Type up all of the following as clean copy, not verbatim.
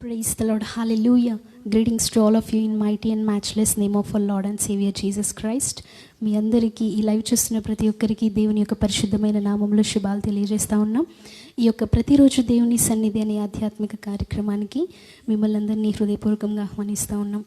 Praise the Lord. Hallelujah. Greetings to all of you in mighty and matchless name of our Lord and Savior Jesus Christ. మీ అందరికీ ఈ live చూస్తున్న ప్రతి ఒక్కరికి దేవుని యొక్క పరిశుద్ధమైన నామంలో శుభాలు తెలియజేస్తూ ఉన్నాం. ఈ యొక్క ప్రతిరోజు దేవుని సన్నిధి అనే ఆధ్యాత్మిక కార్యక్రమానికి మిమ్మల్ని అందరినీ హృదయపూర్వకంగా ఆహ్వానిస్తూ ఉన్నాం.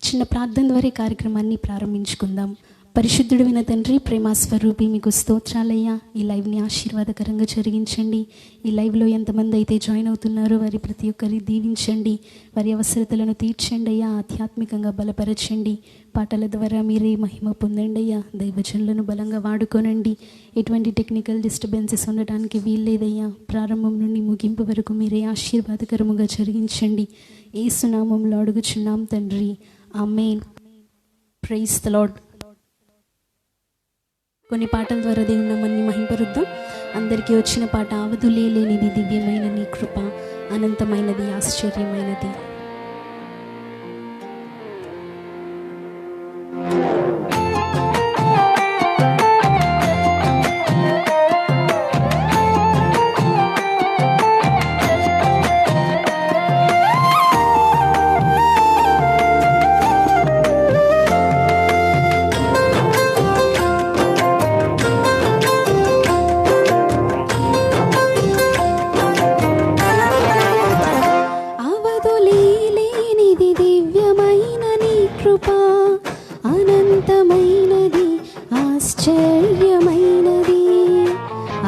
చిన్న ప్రార్థన ద్వారా ఈ కార్యక్రమాన్ని ప్రారంభించుకుందాం. పరిశుద్ధుడైన తండ్రి, ప్రేమ స్వరూపి, మీకు స్తోత్రాలయ్యా. ఈ లైవ్ని ఆశీర్వాదకరంగా జరిగించండి. ఈ లైవ్లో ఎంతమంది అయితే జాయిన్ అవుతున్నారో వారి ప్రతి ఒక్కరిని దీవించండి, వారి అవసరతలను తీర్చండి అయ్యా. ఆధ్యాత్మికంగా బలపరచండి. పాటల ద్వారా మీరే మహిమ పొందండి అయ్యా. దైవజనులను బలంగా వాడుకోనండి. ఎటువంటి టెక్నికల్ డిస్టర్బెన్సెస్ ఉండటానికి వీల్లేదయ్యా. ప్రారంభం నుండి ముగింపు వరకు మీరే ఆశీర్వాదకరముగా జరిగించండి. యేసు నామములో అడుగుచున్నాం తండ్రి, ఆమేన్. Praise the lord. కొన్ని పాటల ద్వారా దేవుని నామాన్ని మహింపరుద్దాం. అందరికీ వచ్చిన పాట అవధులే లేనిది దివ్యమైన నీ కృప, అనంతమైనది ఆశ్చర్యమైనది. అనంతమైనది ఆశ్చర్యమైనది.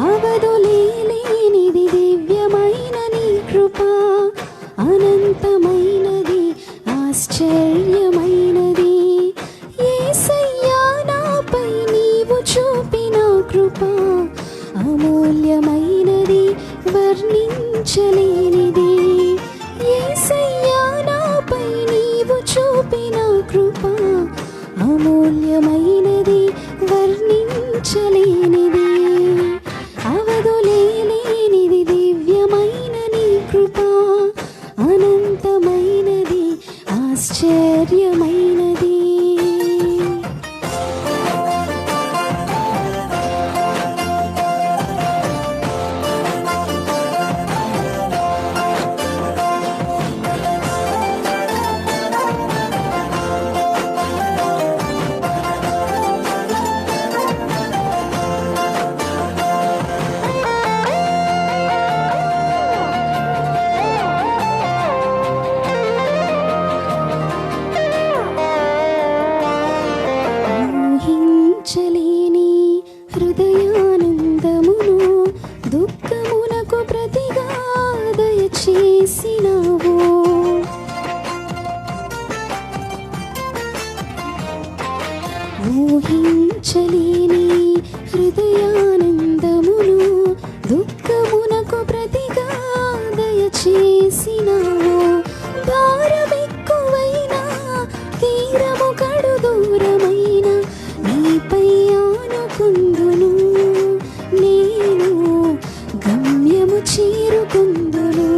అవధులేనిది దివ్యమైన నీ కృప, అనంతమైనది ఆశ్చర్యమైనది. యేసయ్యా, నాపై నీవు చూపిన కృప అమూల్యమైనది, వర్ణించలేనిది. యేసయ్యా, నాపై నీవు చూపిన కృప అమూల్యమైనది, వర్ణించలేనిది. అవధులేనిది దివ్యమైన నీ కృప, అనంతమైనది ఆశ్చర్యమైనది. ఊహించలేని హృదయానందమును దుఃఖమునకు ప్రతిగా దయచేసినావు. ఊహించలేని హృదయానందమును దుఃఖమునకు ప్రతిగా దయచేసినావు. భారమెక్కువైన తీరము కడు దూరమైన నీపై ఆనుకుందును, నేను గమ్యము చేరుకుందును.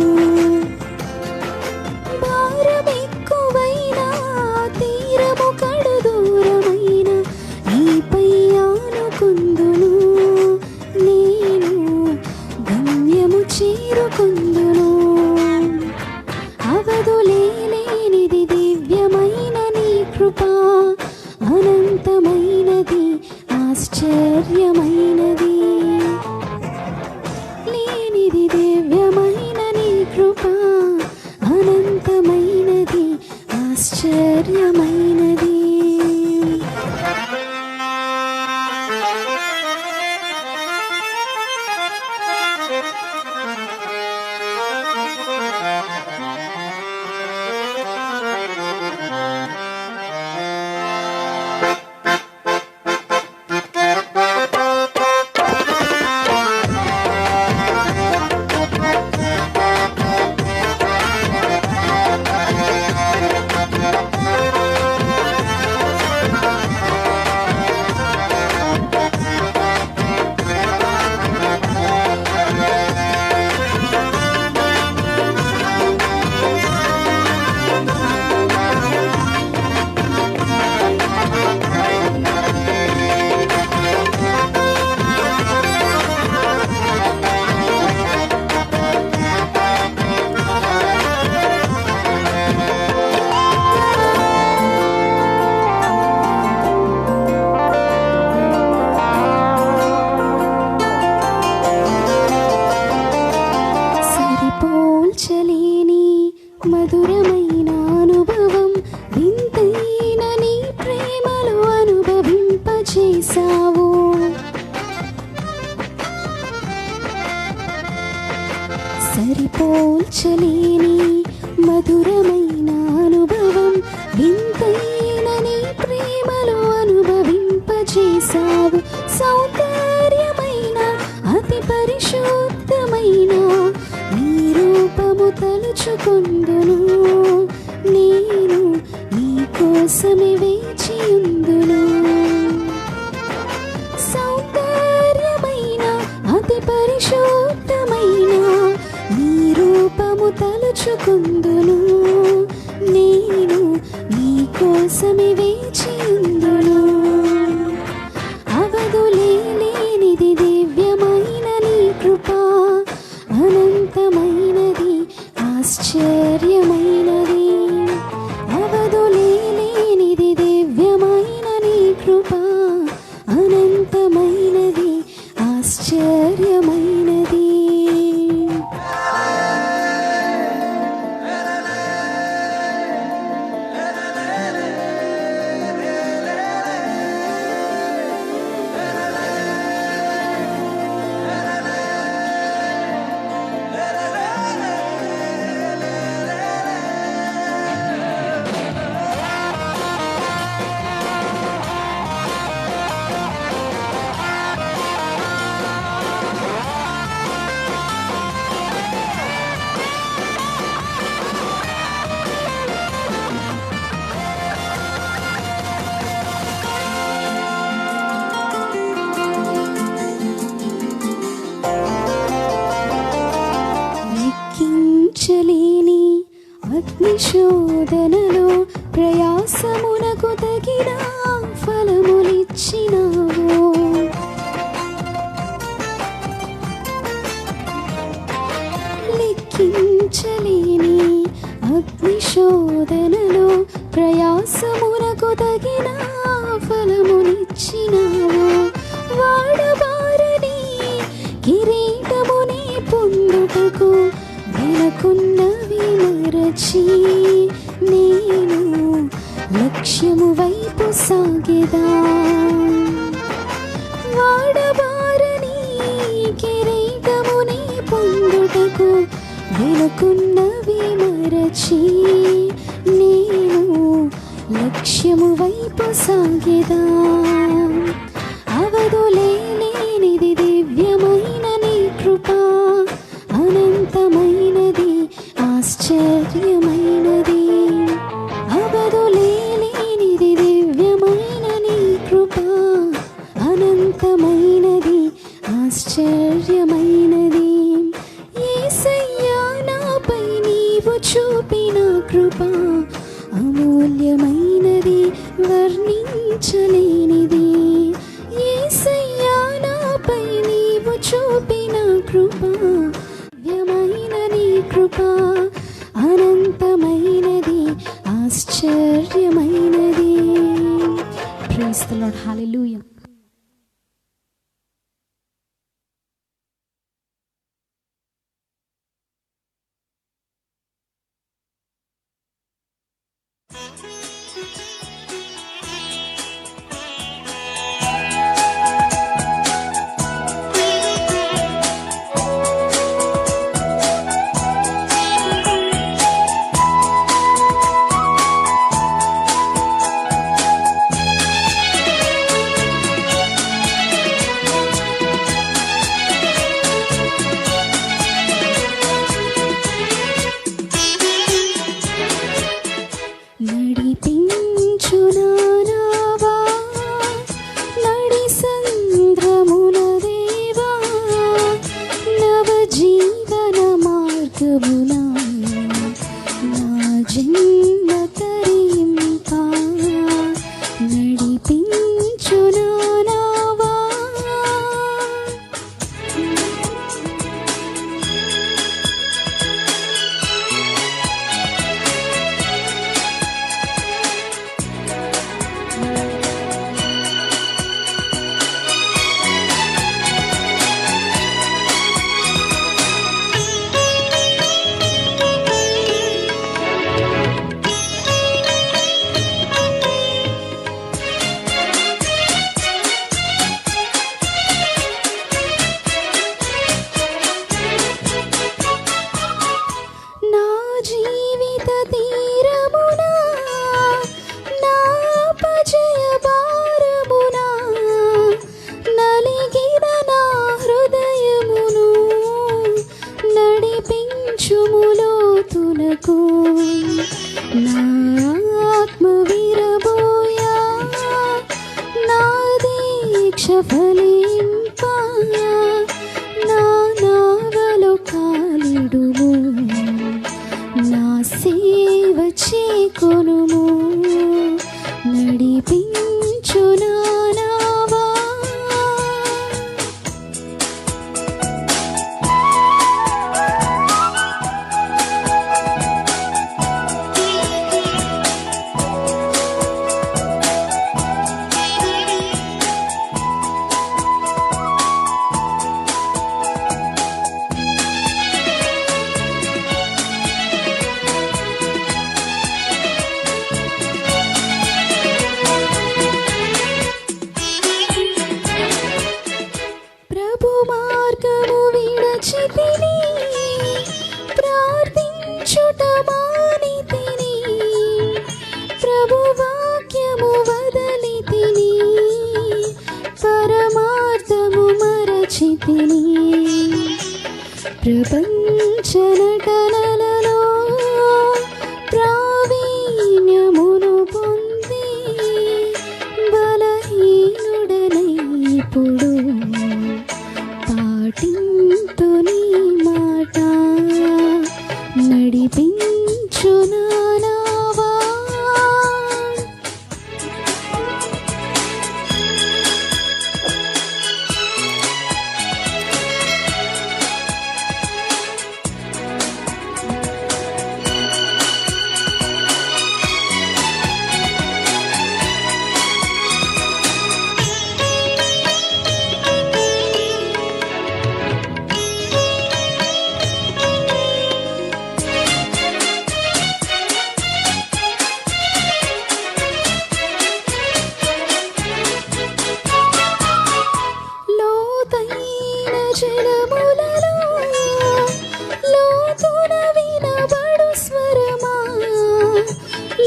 భారమెక్కువైన తీరము కడు దూరమైన నీపై ఆనుకుందును, నేను గమ్యము చేరుకుందును. అవధులేనిది దివ్యమైన నీ కృప, అనంతమైనది ఆశ్చర్యమైనది. లేనిది దివ్యమైన నీ కృప, అనంతమైనది ఆశ్చర్యమైనది. పోల్చలేని మధురమైన అనుభవం, వింతైన నీ ప్రేమలో అనుభవింపచేశావు. సరిపోల్చలేని మధురమైన అనుభవం, వింతైన నీ ప్రేమలో అనుభవింపచేశావు. సౌందర్యమైన అతి పరిశుద్ధమైన నీ రూపము తలుచుకొందును, నేను నీ కోసమే వేచియుందును. సౌందర్యమైన అతి పరిశుద్ధమైన నీ రూపము తలుచుకొందును, నేను నీ కోసమే వేచియుందును. అవధులేనిది దివ్యమైన నీ కృప, అనంతమైనది ఆశ్చర్యమైనది. అవధులేనిది దివ్యమైన నీ కృప, అనంతమైనది ఆశ్చర్యమైనది. లెక్కించలేని అగ్నిశోధనలో ప్రయాసమునకు తగిన ఫలములిచ్చినావు. లెక్కించలేని అగ్నిశోధనలో ప్రయాసమునకు తగిన ఫలమునిచ్చినావు. వాడబారని కిరీటముని పొందుటకు వెనకున్నవి మరచి, నేను లక్ష్యము వైపు సాగెదా. వాడబారని కిరీటముని పొందుటకు వెనకున్నవి మరచి, నేను లక్ష్యము వైపు సాగెదా. అవధులేనిది దివ్యమైన నీ కృప, అనంతమైనది ఆశ్చర్యమైనది. అవధులేనిది దివ్యమైన నీ కృప, అనంతమైనది ఆశ్చర్యమైనది. యేసయ్యా నాపై నీవు చూపిన కృప, అమూల్యమైనది వర్ణించలేనిది. యేసయ్యా నాపై నీవు చూపిన కృప, దివ్యమైన నీ కృప, అనంతమైనది ఆశ్చర్యమైనది. Praise the Lord. హల్లెలూయా. ఫలింప నా నావలో కాలిడుము, నా సేవ చేకొనుము, నడిపించు నా నావా. మార్గము విడచితిని, ప్రార్థించుట మానితిని, ప్రభు వాక్యము వదలితిని, పరమార్థము మరచితిని. ప్రపంచ నటనలలో ప్రావీణ్యమును పొంది బలహీనుడనై ఇప్పుడు పాటింతు నీ మాట, నడిపించు నా నావా. లోతైన జలములలో లోతున వినబడు స్వరమా,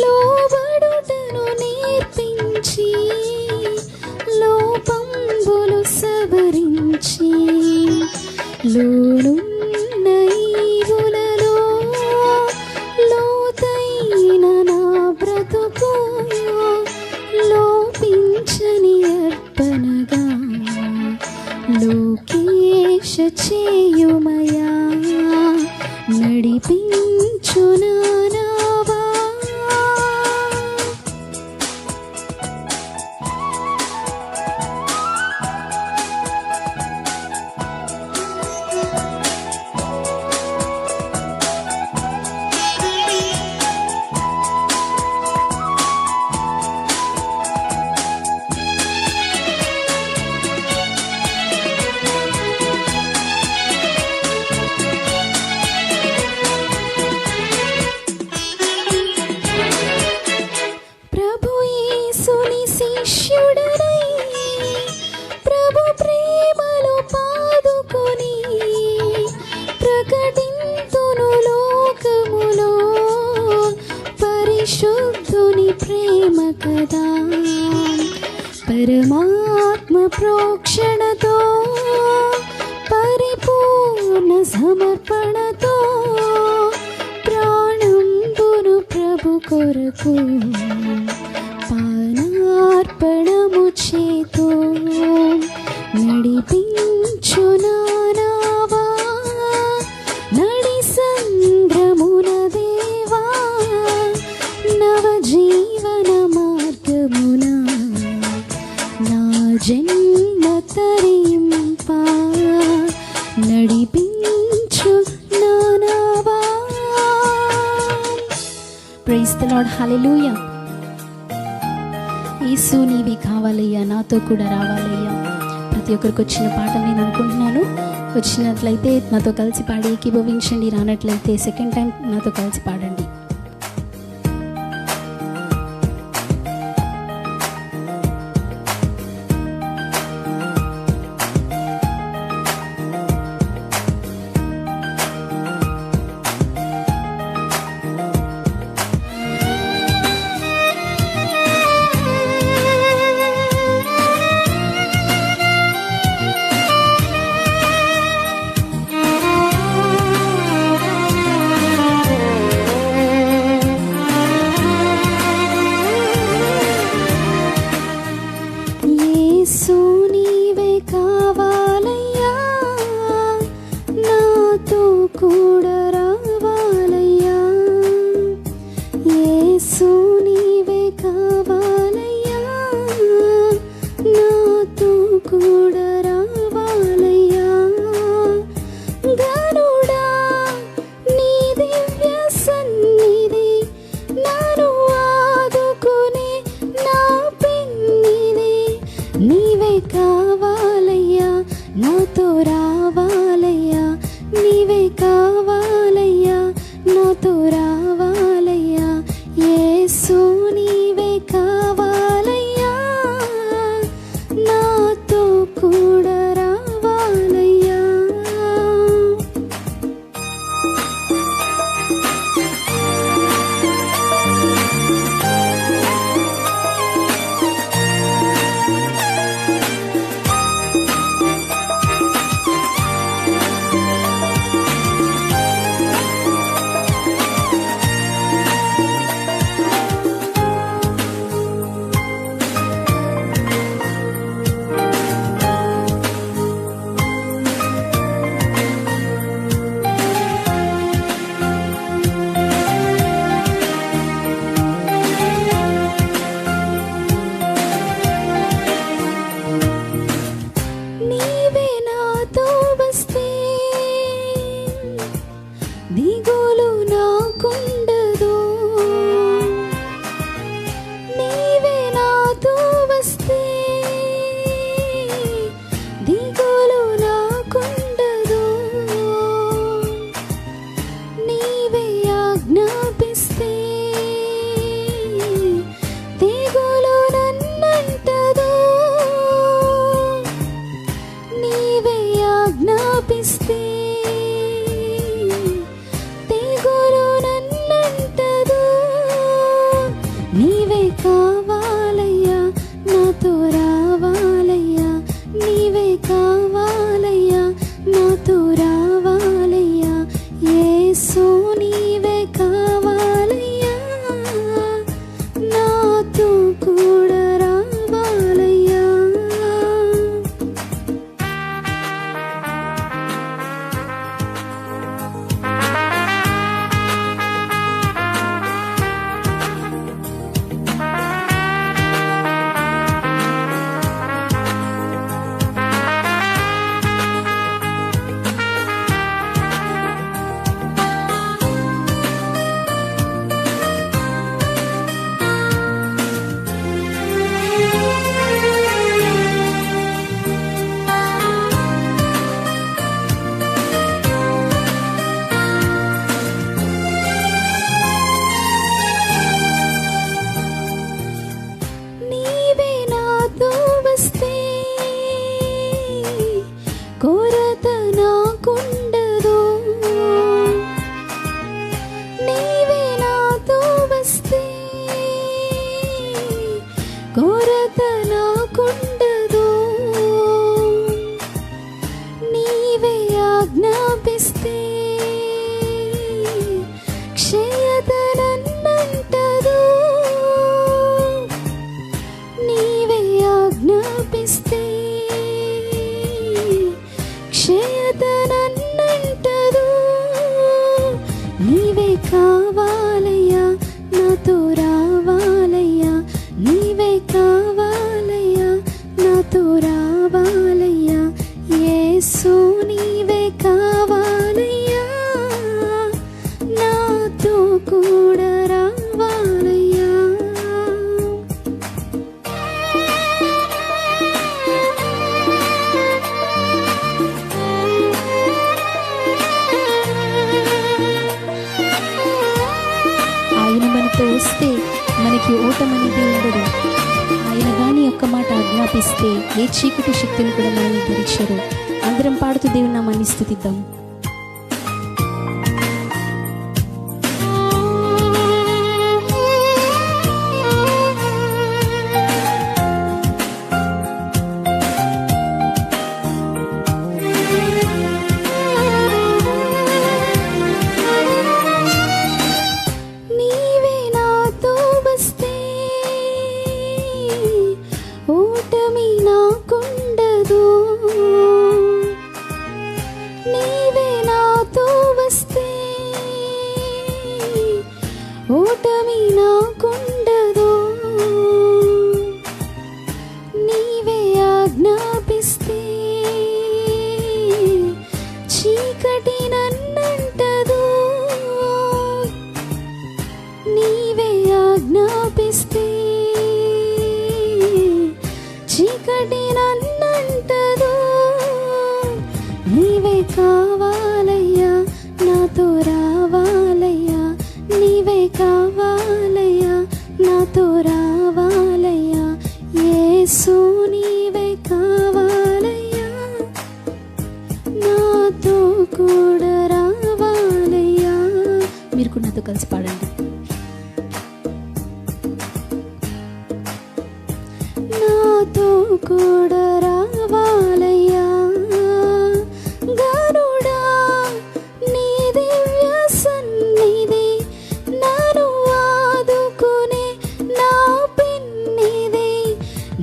లోబడుటను నేర్పించి లోపంబులు సవరించి, లోనున్న ఈవులలో లోతైన నా బ్రతుకు లోపించని అర్పణగా లోకేశ చేయుమయా, నడిపించు నా నావా. ప్రభు యేసుని శిష్యుడనై ప్రభు ప్రేమలో పాదుకొని ప్రకటింతును లోకములో పరిశుద్ధుని ప్రేమ కదా. పరమాత్మ ప్రోక్షణతో పరిపూర్ణ సమర్పణతో ప్రాణంబును ప్రభు కొరకు పానార్పణము చేతో, నడిపించు నా నావా. నడి సంద్రమున దేవా, నవ జీవన మార్గమున నా జన్మ తరింప, నడిపించు నా నావా. ప్రైజ్ ది లార్డ్, హల్లెలూయా. యేసు నీవే కావాలయ్యా, నాతో కూడా రావాలయ్యా. ప్రతి ఒక్కరికి వచ్చిన పాట నేను అనుకుంటున్నాను. వచ్చినట్లయితే నాతో కలిసి పాడి ఏకీభవించండి, రానట్లయితే సెకండ్ టైం నాతో కలిసి పాడండి. ఆయనతో వస్తే మనకి ఓటమనేది ఉండదు. ఆయన కానీ ఒక్క మాట ఆజ్ఞాపిస్తే ఏ చీకటి శక్తులు కూడా మనల్ని ధరించరు. అందరం పాడుతూ దేవుని నామాన్ని స్తుతిద్దాం. ఓటమి నాకుండదు, నీవే ఆజ్ఞాపిస్తే చీకటి నన్నంటదు, నీవే ఆజ్ఞాపిస్తే చీకటి నన్నంటదు, నీవే కావాలయ్యా నాతో రావాలయ్యా, నీవే కావాలయ్యా నాతో రావాలయ్యా, యేసు నీవే కావాలయ్యా నాతో కూడా రావాలయ్యా. మీరు కూడా నాతో కలిసి పాడండి. నాతో కూడా రావాలయ్యా, గరుడా నీ దివ్య సన్నిధి నన్ను ఆదుకునే నా పిన్నిది,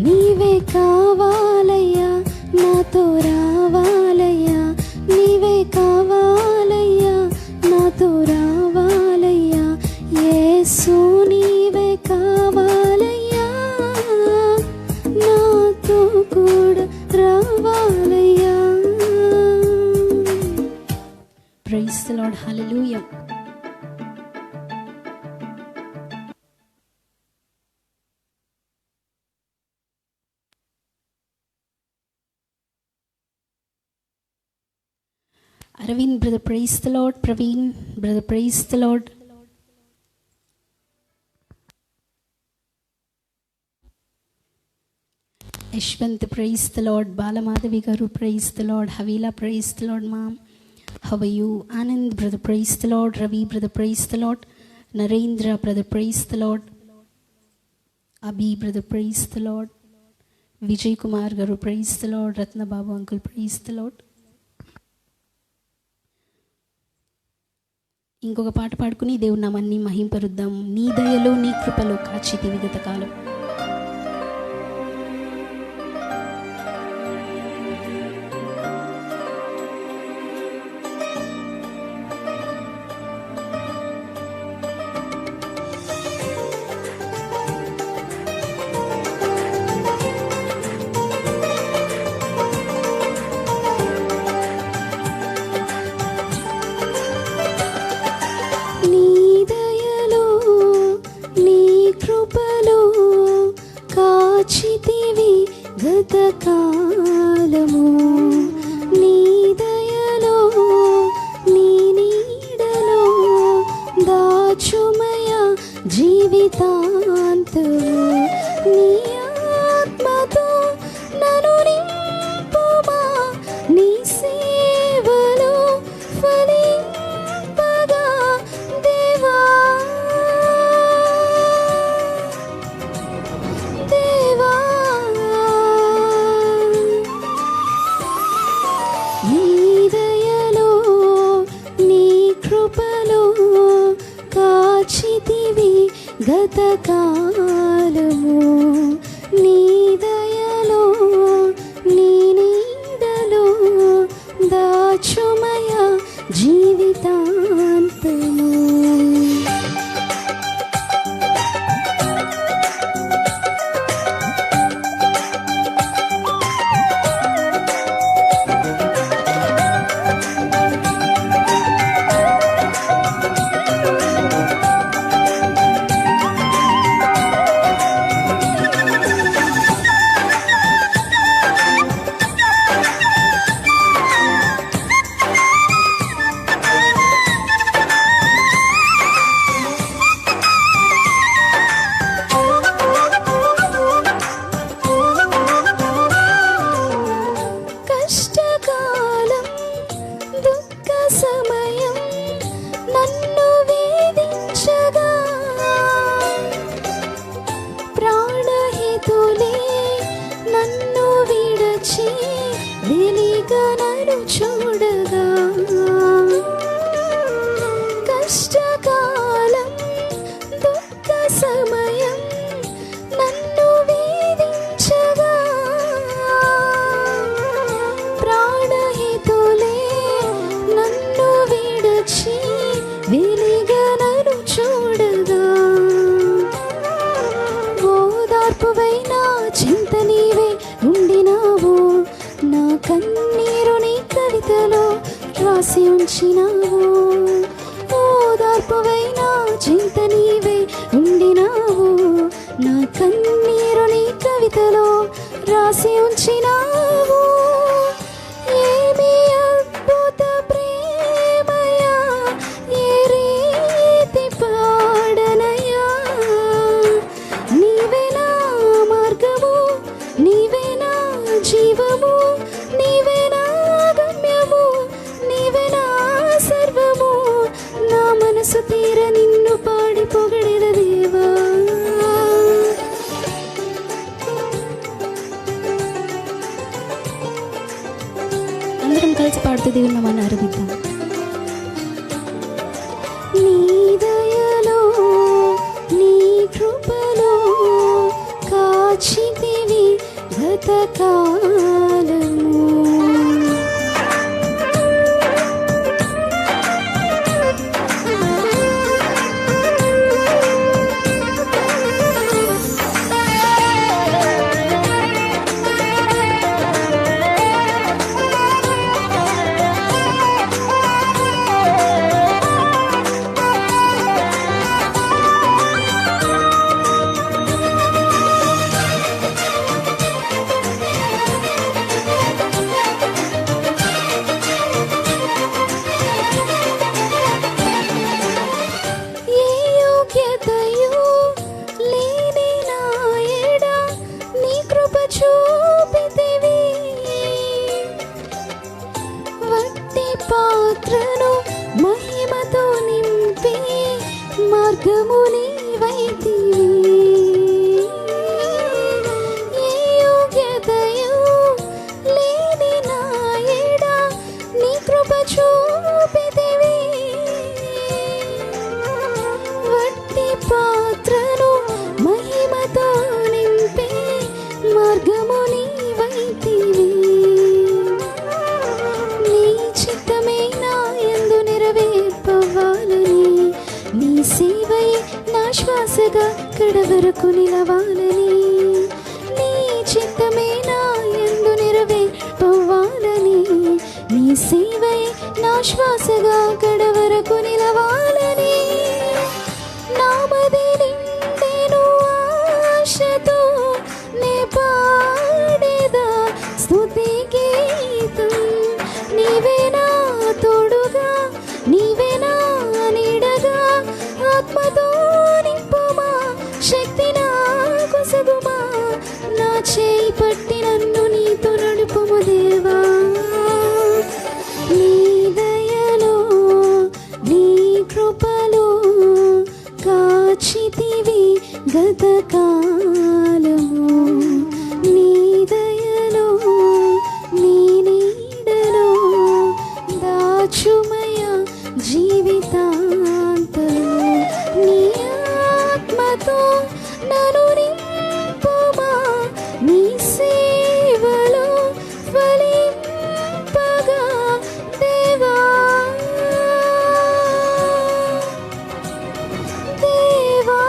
నీవే కావాలయ్యా నాతో రావాలయ్యా, నీవే కావాలయ్యా నాతో రావాలయ్యా, యేసు నీవే కావాలయ్యా నాతో కూడా రావాలయ్యా. ప్రైజ్ ది లార్డ్, హల్లెలూయా. Aravind brother, praise the Lord. Praveen brother, praise the Lord. Yashwant, praise the Lord. Balamadhavi గారు, praise the Lord. Havila, praise the Lord ma'am, how are you? Anand brother, praise the Lord. Ravi brother, praise the Lord. Narendra brother, praise the Lord. Abhi brother, praise the Lord. Vijay Kumar గారు, praise the Lord. Ratnababu uncle, praise the Lord. ఇంకొక పాట పాడుకుని దేవుని నామాన్ని మహింపరుద్దాం. నీ దయలో నీ కృపలో కాచితి విగత కాలం. నీ దయలో నీ కృపలో కాచితివి గత కాలము, నీ దయలో నీ నీడలో దాచుమయ జీవితాంతము, నీ ఆత్మతో నన్ను నింపుమా, నీ సేవలో ఫలింపగా దేవా, దేవా. నీ దయలో నీ కృపలో కాచితివి గత కాలము, నీ దయలో నీ నీడలో దాచుమయ జీవితాంతము. ఓదార్పువై నా చింత నీవే ఉండినావు, నా కన్నీరు నీ కవితలో రాసి ఉంచినావు. ఓదార్పువై నా చింత నీవే ఉండినావు, నా కన్నీరు నీ కవితలో రాసి ఉంచినావు. ఏమి అద్భుత ప్రేమయా, ఏ రీతి పాడనయా. నీవే నా మార్గము, నీవే నా జీవము, నీవే నా గమ్యము, నీవే నా సర్వము. నా మనసు తీర నిన్ను పాడి పొగడెద దేవా. అందరం కలిసి పాడుతూ దేవుని నామాన్ని ఆరాధిద్దాం. నీ దయలో నీ కృపలో కాచితివి గతకాలము. పాత్రను మహిమతో నింపి మార్గము నీవైతివి. ఏ యోగ్యతయు లేని నా ఎడ నీ కృప చూపితివి. వట్టి పాత్రను మహిమతో నింపి మార్గము నీవైతివి. నీ సేవయే నా శ్వాసగా కడవరకు నిలవాలని, నీ చిత్తమే నా యందు నెరవేర్పవ్వాలని. నీ సేవయే నా శ్వాసగా కడవరకు నిలవాలని. నామది నిండెను ఆశతో నే పాడేదా స్తుతి గీతం. నీవే నా తోడుగా, నీవే నా నీడగా, ఆత్మతో నింపుమా, శక్తి నాకు సగుమా. నా చేయి పట్టి నన్ను నీతో నడుపుము దేవా. నీ దయలో నీ కృపలో కాచితివి గతకాలము. నీ దయలో నీ నీడలో దాచుమయ జీవితాంతము. నీ ఆత్మతో నన్ను నింపుమా, నీ సేవలో ఫలింపగా దేవా. దేవా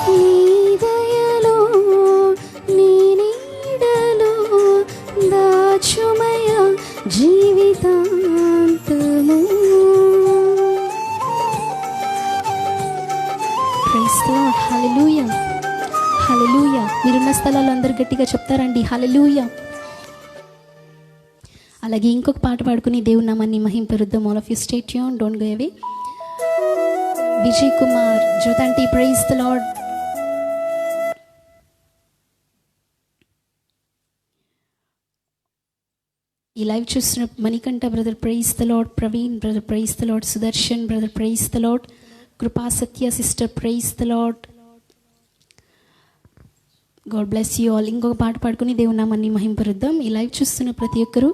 నీ దయలో నీ నీడలో దాచుమయ జీవితాంతము. Praise the Lord. హల్లెలూయా, హల్లెలూయా. మీరున్న స్థలాల్లో అందరు గట్టిగా చెప్తారండి హల్లెలూయా. అలాగే ఇంకొక పాట పాడుకుని దేవుని నామాన్ని మహింపరుద్దాం. All of you stay tune, don't go away. Vijay Kumar Jyothanti, praise the Lord. ఈ లైవ్ చూస్తున్న Manikanta brother, praise the Lord. Praveen brother, praise the Lord. Sudarshan brother, praise the Lord. Kripa Satya sister, praise the Lord. God bless you all. ఇంకొక పాట పాడుకుని దేవుని నామాన్ని మహింపరుద్దాం. ఈ live చూస్తున్న ప్రతి ఒక్కరూ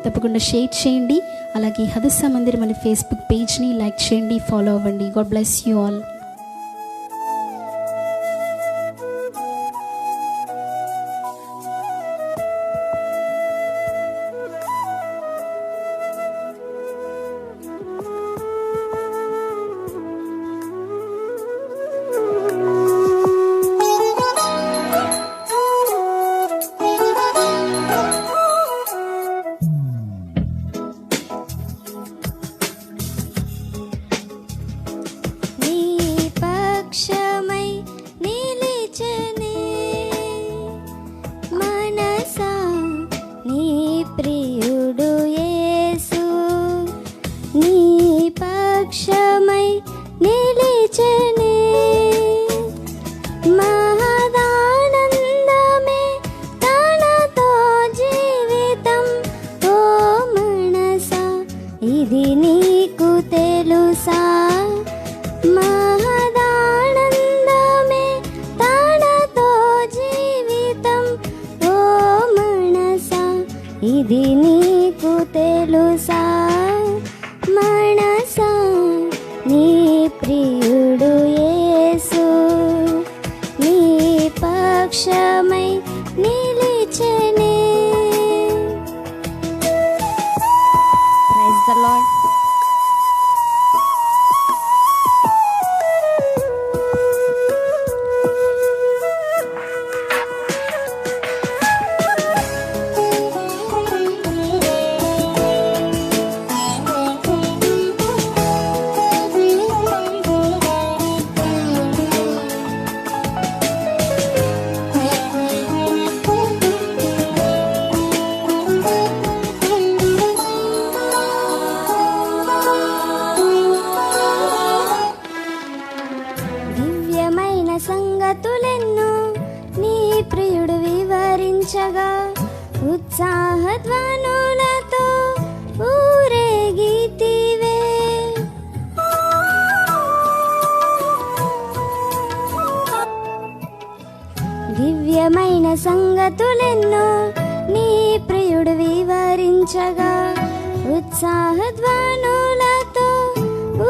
తప్పకుండా షేర్ చేయండి. అలాగే హదస్స మందిర్ మన ఫేస్బుక్ పేజ్ని లైక్ చేయండి, ఫాలో అవ్వండి. God bless you all. పక్షమై నిలిచెనే. మహదానందమే తనతో జీవితం. ఓ మనసా ఇది నీకు తెలుసా? మహదానందమే తనతో జీవితం. ఓ మనసా ఇది నీకు తెలుసా? మనసా నీ ప్రియుడు యేసు నీ పక్షమై నిలిచెనే. Praise the Lord. దివ్యమైన సంగతులెన్నో నీ ప్రియుడు వివరించగా ఉత్సాహధ్వనులతో ఊరేగితివే. దివ్యమైన సంగతులెన్నో నీ ప్రియుడు వివరించగా ఉత్సాహధ్వనులతో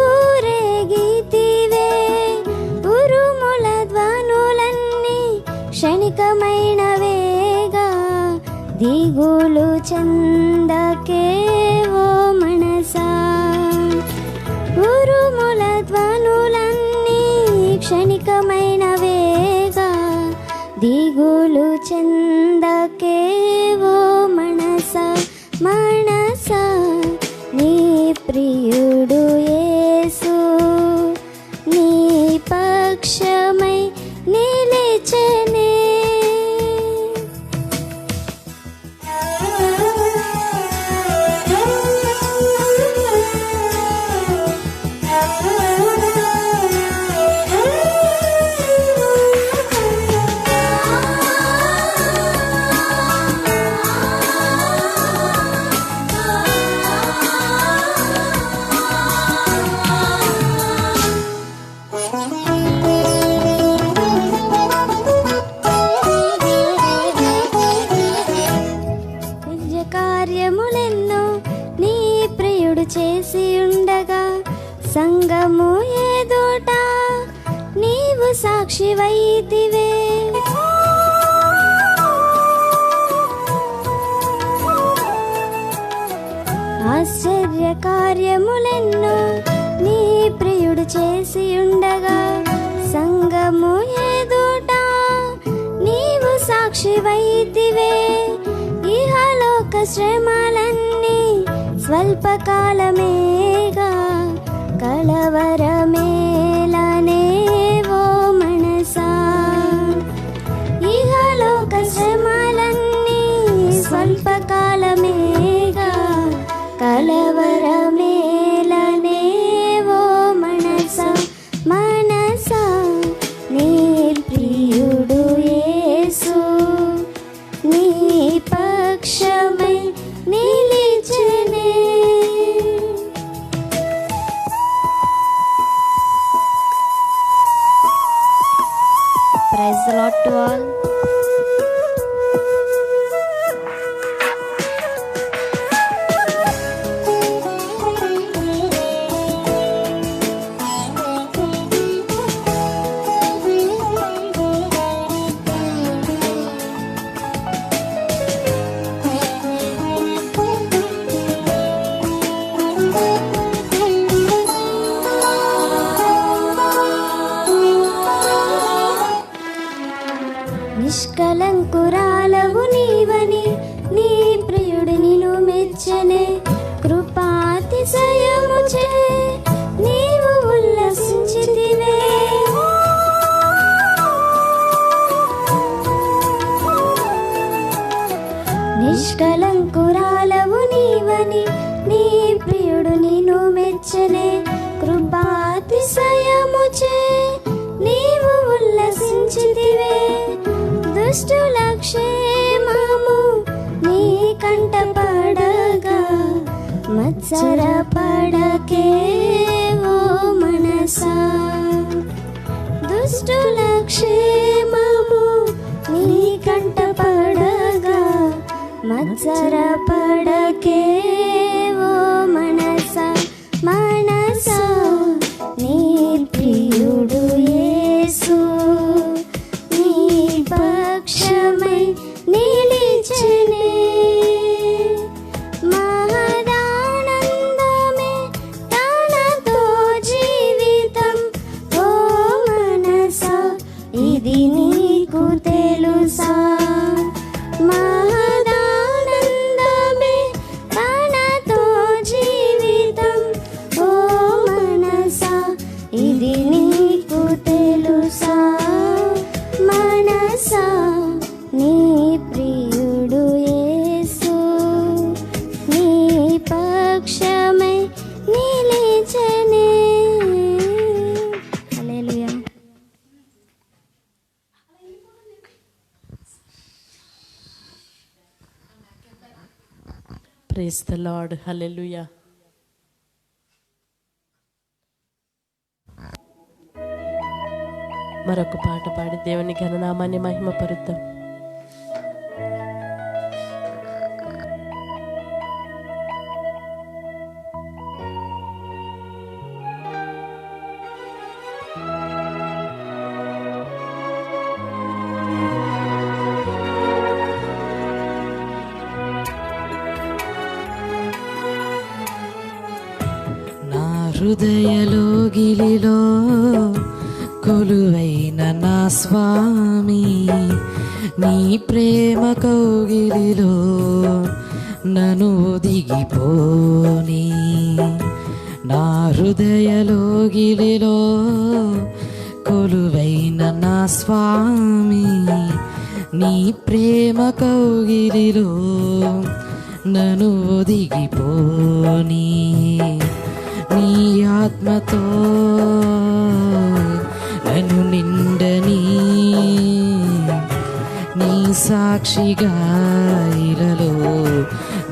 ఊరేగితివే. ఉరుముల ధ్వనులన్నీ క్షణికమైనవేగా దిగులు చెందకే ఓ మనసా. ఉరుముల ధ్వనులన్నీ క్షణికమైనవేగా దిగులు చెందకే ఓ మనసా. మనసా నీ ప్రియుడు యేసు నీ పక్షమై నిలిచెనే. కార్యములెన్నో నీ ప్రియుడు చేసి ఉండగా సంగము ఎదుట నీవు సాక్షివైతివే. ఆశ్చర్య కార్యములెన్నో నీ ప్రియుడు చేసి ఉండగా సంగము ఎదుట నీవు సాక్షివైతివే. ఇహలోక శ్రమలన్నీ స్వల్పకాలమేగా కలవరమేలనే ఓ మనసా. ఇహలోక శ్రమలన్నీ స్వల్పకాలమేగా కలవరమేలనే ఓ మనసా. మనసా నీ ప్రియుడు యేసు నీ పక్షమై నిలిచెనే. Praise the Lord to all. నిష్కలంకురాలవు నీవని నీ ప్రియుడు నిన్ను మెచ్చనే. కృపాతిశయముచే నీవు ఉల్లసించితివే. నిష్కలంకురాలవు నీవని నీ ప్రియుడు నిన్ను మెచ్చనే. కృపాతిశయముచే నీవు ఉల్లసించితివే. దుష్టుల క్షేమము నీ కంట పడగా మత్సర పడకే ఓ మనసా. దుష్టుల క్షేమము నీ కంట పడగా మత్సర పడకే ఓ మనసా. మనసా నీ ప్రియుడు యేసు నీ పక్షమై నిలిచెనే. మహదానందమే తనతో జీవితం ఓ మనసా ఇది నీకు తెలుసా. మహదానందమే తనతో జీవితం ఓ మనసా ఇది నీకు తెలుసా. మనసా నీ ప్రియుడు యేసు నీ పక్షమై నిలిచెనే. హల్లెలూయా. Praise the Lord. హల్లెలూయా. మరొక పాట పాడి దేవుని ఘననామాన్ని మహిమపరుద్దాం. నా హృదయలోగిలిలో కొలువైన నా స్వామి నీ ప్రేమ కౌగిలిలో నన్ను దిగిపోని. నా హృదయలోగిలిలో కొలువైన నా స్వామి నీ ప్రేమ కౌగిలిలో నన్ను దిగిపోని. నీ ఆత్మతో నన్ను నిండని నీ సాక్షిగా ఇలలో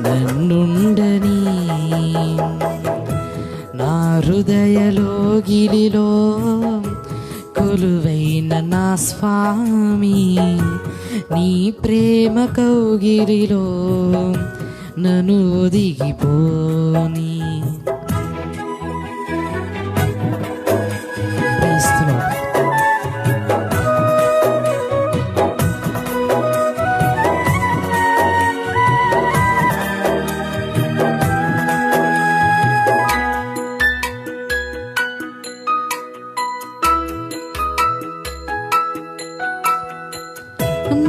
నన్నుండని. నా హృదయలోగిలిలో కొలువైన నా స్వామి నీ ప్రేమ కౌగిలిలో నన్ను దిగిపోని.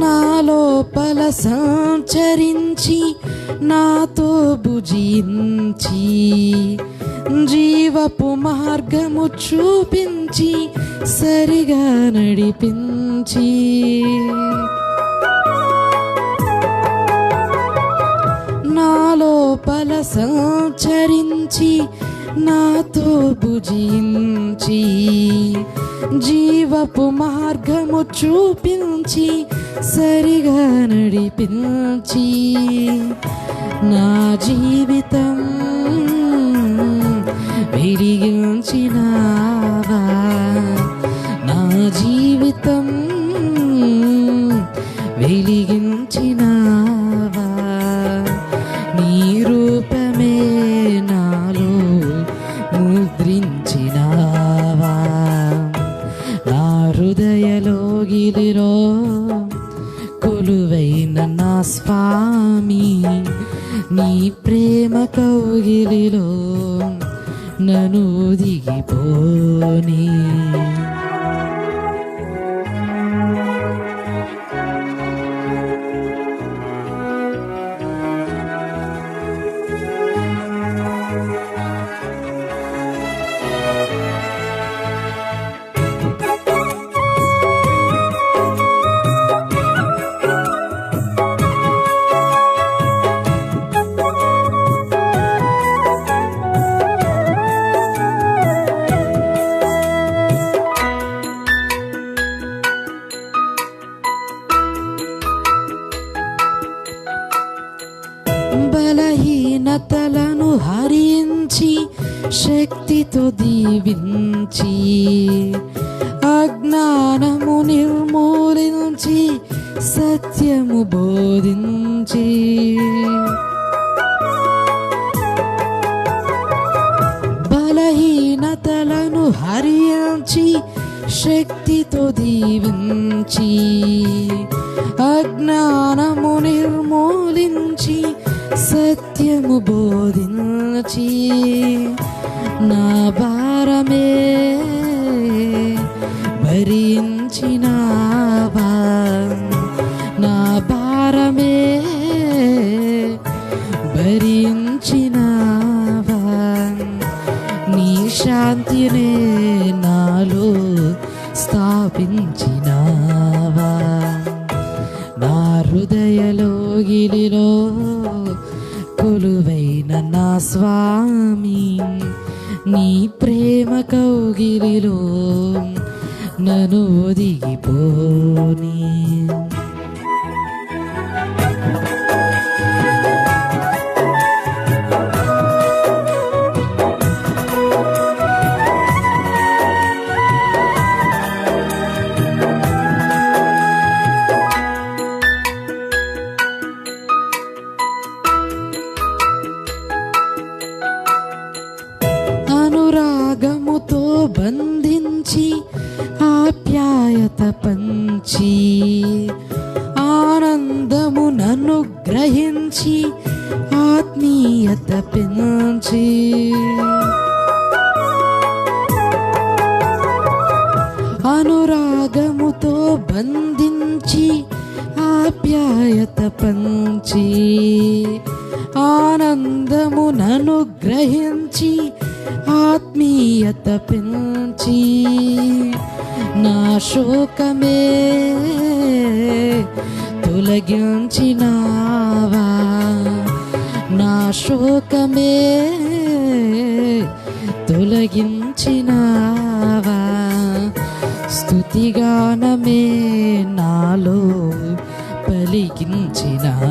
నా లోపల సంచరించి నాతో భుజించి జీవపు మార్గము చూపించి సరిగా నడిపించి. నా లోపల సంచరించి నాతో భుజించి జీవపు మార్గము చూపించి సరిగా నడిపించి. నా జీవితం వెలిగించినావా. నా జీవితం వెలిగించినావా. నీ రూపమే నాలో ముద్రించినావా. నా హృదయలోగిలిలో కొలువైన నా స్వామి నీ ప్రేమ కౌగిలిలో నన్ను దిగిపోని. దీవించి అజ్ఞానము నిర్మూలించి సత్యము బోధించి బలహీనతలను హరించి శక్తితో దీవించి అజ్ఞానము నిర్మూలించి సత్యము బోధించి నా భారమే భరించినావా, నా భారమే భరించినావా, నీ శాంతినే నాలో స్థాపించినావా, నా హృదయలోగిలిలో కొలువైన నా స్వామి, నీ ప్రేమ కౌగిలిలో నన్ను ఒదిగిపోని. అనురాగముతో బంధించి ఆప్యాయత పంచి ఆనందము నన్ను గ్రహించి ఆత్మీయత పెంచి అనురాగముతో బంధించి ఆప్యాయత పంచి ఆనందము నన్ను గ్రహించి ఆత్మీయత పెంచి నా శోకమే తొలగించినావా, నా శోకమే తొలగించినావా, స్తుతిగానమే నాలో పలికించినావా,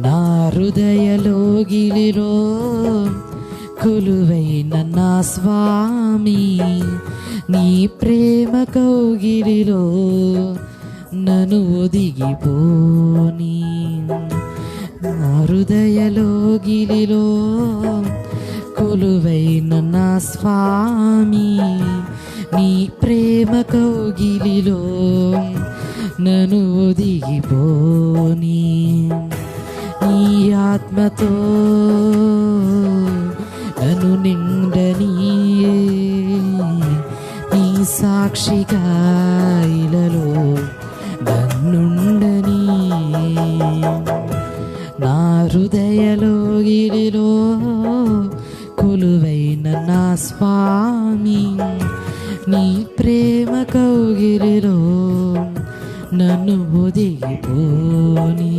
నా హృదయలోగిలిలో కొలువైన నా స్వామి, నీ ప్రేమ కౌగిలిలో నన్ను ఒదిగిపోని. నా హృదయలోగిలిలో కొలువైన నా స్వామి, నీ ప్రేమ కౌగిలిలో నన్ను ఒదిగిపోని. నీ ఆత్మతో నన్ను నిండనీయే, నీ సాక్షిగా ఇలలో నన్నుండని. నా హృదయలోగిలిలో కొలువైన నా స్వామి, నీ ప్రేమ కౌగిలిలో నన్ను ఒదిగిపోని.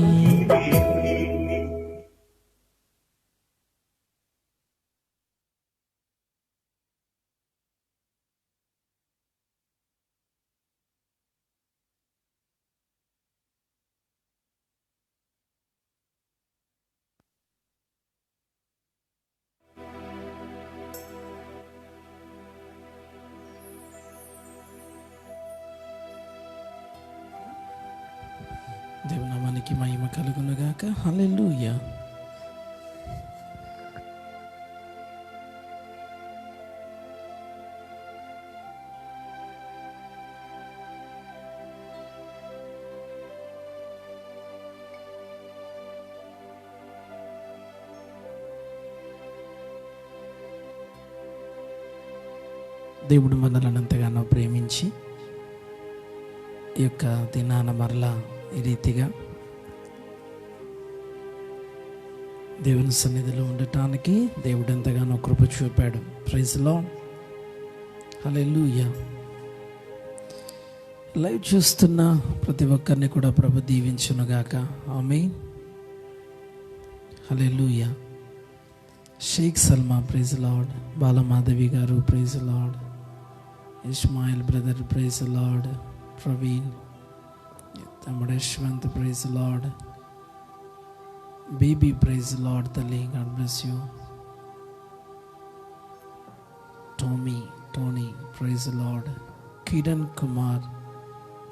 దేవుని నామానికి మహిమ కలుగునుగాక. హల్లెలూయా. దేవుడు మనల్ని ఎంతగానో ప్రేమించి ఈ యొక్క దినాన మరలా ఈ రీతిగా దేవుని సన్నిధిలో ఉండటానికి దేవుడు ఎంతగానో కృప చూపాడు. Praise Lord. హల్లెలూయా. లైవ్ చూస్తున్న ప్రతి ఒక్కరిని కూడా ప్రభు దీవించునుగాక. ఆమేన్. హల్లెలూయా. Shaik Salma praise Lord. బాలమాధవి గారు praise Lord. Ismail brother praise Lord. Praveen తమ్ముడు Yashwant praise Lord. Bibi praise lord. తల్లి God bless you. Tony praise Lord. Kiran Kumar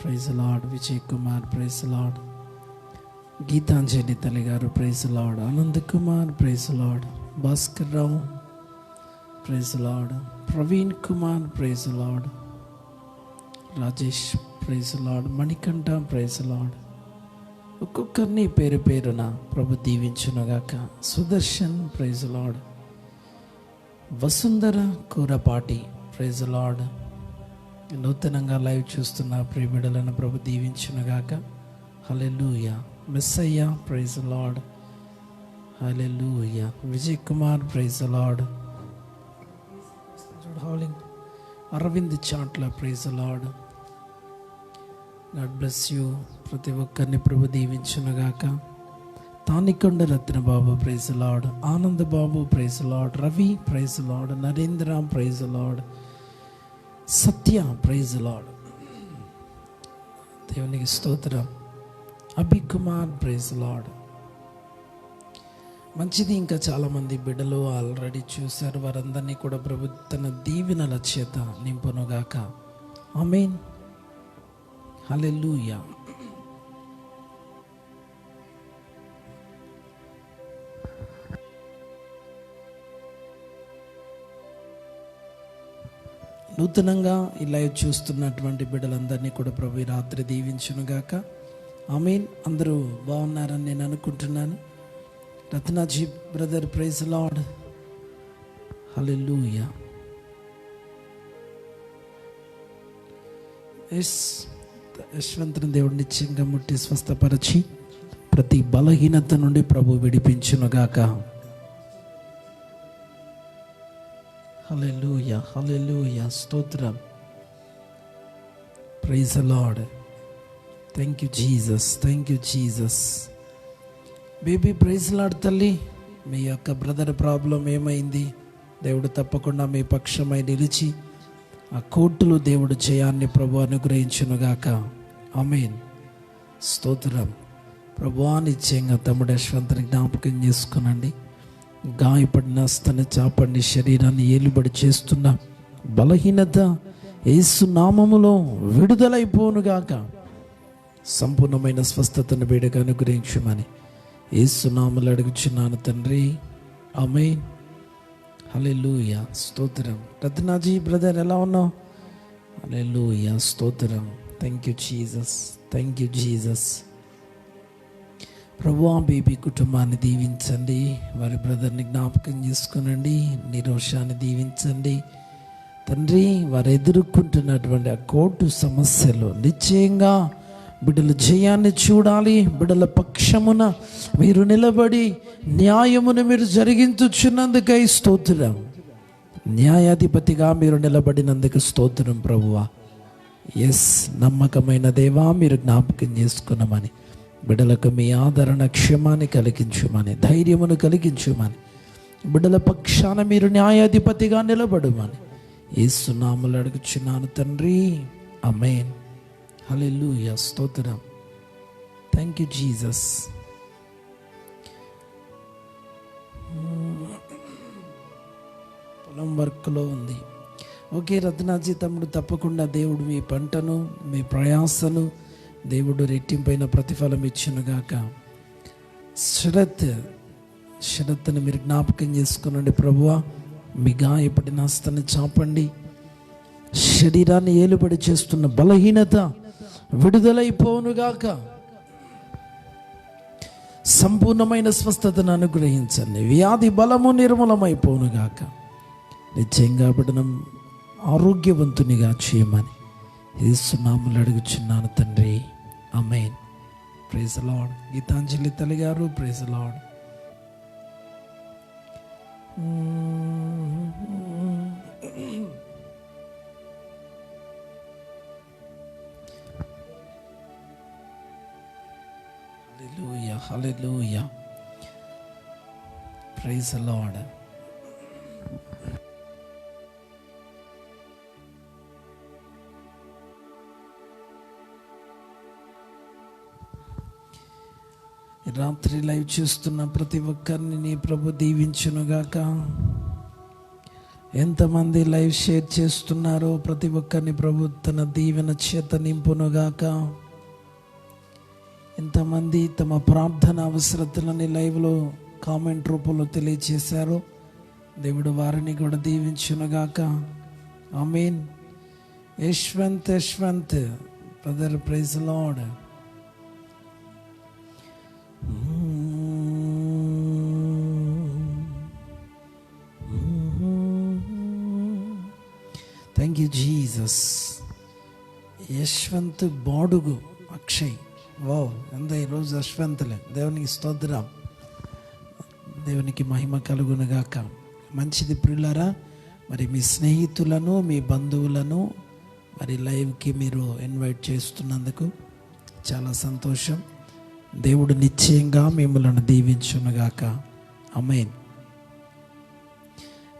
praise Lord. Vijay Kumar praise Lord. Geetanjali తల్లి గారు praise Lord. Anand Kumar praise Lord. Bhaskar Rao praise Lord. Praveen Kumar praise Lord. Rajesh praise Lord. Manikanta praise Lord. ఒక్కొక్కరిని పేరు పేరున ప్రభు దీవించునుగాక. Sudarshan praise Lord. Vasundhara Kurapati praise Lord. నూతనంగా లైవ్ చూస్తున్న ప్రియబిడలను ప్రభు దీవించునుగాక. హల్లెలూయా. Messayya praise Lord. హల్లెలూయా. Vijay Kumar praise Lord. Aravind Chatla praise Lord. God bless you. ప్రతి ఒక్కరిని ప్రభు దీవించునుగాక. Thanikonda Ratna Babu praise Lord. Anand Babu praise Lord. Ravi praise Lord. Narendra praise Lord. Satya praise Lord. దేవునికి స్తోత్రం. Abhikumar praise Lord. మంచిది. ఇంకా చాలామంది బిడ్డలు ఆల్రెడీ చూశారు. వారందరినీ కూడా ప్రభు తన దీవెనల చేత నింపునుగాక. ఆమేన్. హల్లెలూయా. నూతనంగా ఈ లైవ్ చూస్తున్నటువంటి బిడ్డలందరినీ కూడా ప్రభు ఈ రాత్రి దీవించునుగాక. ఆమేన్. అందరూ బాగున్నారని నేను అనుకుంటున్నాను. Ratnaji brother praise Lord. హల్లెలూయా. యశ్వంతుని దేవుడు నిత్యంగా ముట్టి స్వస్థపరిచి ప్రతి బలహీనత నుండి ప్రభు విడిపించునుగాక. హల్లెలూయా. హల్లెలూయా. స్తోత్రం. Praise the lord. Thank you Jesus. Thank you Jesus. Baby praise lord తల్లి. మీ యొక్క బ్రదర్ ప్రాబ్లం ఏమైంది? దేవుడు తప్పకుండా మీ పక్షమై నిలిచి ఆ కోర్టులో దేవుడు జయాన్ని ప్రభు అనుగ్రహించునుగాక. ఆమేన్. స్తోత్రం. ప్రభువా నిశ్చయంగా తమ్ముడు యశ్వంతుని జ్ఞాపకం చేసుకునండి. గాయపడిన హస్తాన్ని చాపండి. శరీరాన్ని ఏలుబడి చేస్తున్న బలహీనత యేసు నామములో విడుదలైపోనుగాక. సంపూర్ణమైన స్వస్థతను వేడుక అనుగ్రహించమని యేసు నామములో అడుగుచున్నాను తండ్రి. ఆమేన్. హల్లెలూయా. స్తోత్రం. రత్నాజీ బ్రదర్ ఎలా ఉన్నావు? హల్లెలూయా. స్తోత్రం. Thank you Jesus. Thank you Jesus. ప్రభువా బేబీ కుటుంబాన్ని దీవించండి. వారి బ్రదర్ని జ్ఞాపకం చేసుకునండి. నిరోషాన్ని దీవించండి తండ్రి. వారు ఎదుర్కొంటున్నటువంటి ఆ కోర్టు సమస్యలు నిశ్చయంగా బిడ్డల జయాన్ని చూడాలి. బిడ్డల పక్షమున మీరు నిలబడి న్యాయమును మీరు జరిగించుచున్నందుకై స్తోత్రం. న్యాయాధిపతిగా మీరు నిలబడినందుకు స్తోత్రం ప్రభువా. ఎస్, నమ్మకమైన దేవా మీరు జ్ఞాపకం చేసుకున్నామని బిడ్డలకు మీ ఆదరణ క్షేమాన్ని కలిగించుమని, ధైర్యమును కలిగించుమని, బిడ్డల పక్షాన మీరు న్యాయాధిపతిగా నిలబడమని యేసు నామములో అడుగుచున్నాను తండ్రి. ఆమేన్. హల్లెలూయా. స్తోత్రం. Thank you Jesus. పొలం వర్క్లో ఉంది. ఓకే రత్నాజీ తమ్ముడు, తప్పకుండా దేవుడు మీ పంటను మీ ప్రయాసను దేవుడు రెట్టింపైన ప్రతిఫలం ఇచ్చునుగాక. శరత్ని మీరు జ్ఞాపకం చేసుకునండి ప్రభువా. మీ గాయపడిన హస్తాన్ని చాపండి. శరీరాన్ని ఏలుబడి చేస్తున్న బలహీనత విడుదలైపోనుగాక. సంపూర్ణమైన స్వస్థతను అనుగ్రహించండి. వ్యాధి బలము నిర్మూలమైపోనుగాక. నిశ్చయంగా బిడ్డను ఆరోగ్యవంతునిగా చేయమని యేసు నామములో అడుగుచున్నాను తండ్రి. ఆమేన్. Praise the Lord. గీతాంజలి తల్లి గారు ప్రైజ్ ది లార్డ్. హల్లెలూయా. హల్లెలూయా. Praise the Lord. రాత్రి లైవ్ చూస్తున్న ప్రతి ఒక్కరిని నీ ప్రభు దీవించునుగాక. ఎంతమంది లైవ్ షేర్ చేస్తున్నారో ప్రతి ఒక్కరిని ప్రభు తన దీవెన చేత నింపునుగాక. ఎంతమంది తమ ప్రార్థన అవసరతలని లైవ్లో కామెంట్ రూపంలో తెలియచేశారో దేవుడు వారిని కూడా దీవించునుగాక. ఆమేన్. Yashwant brother, praise Lord. Thank you Jesus. Yashwant Badugu Akshay, wow, ఎంత ఈరోజు యశ్వంతులే. దేవునికి స్తోత్రం, దేవునికి మహిమ కలుగునుగాక. మంచిది ప్రియులారా, మరి మీ స్నేహితులను మీ బంధువులను మరి లైవ్కి మీరు ఇన్వైట్ చేస్తున్నందుకు చాలా సంతోషం. దేవుడు నిశ్చయంగా మిమ్మల్ని దీవించునుగాక. ఆమేన్.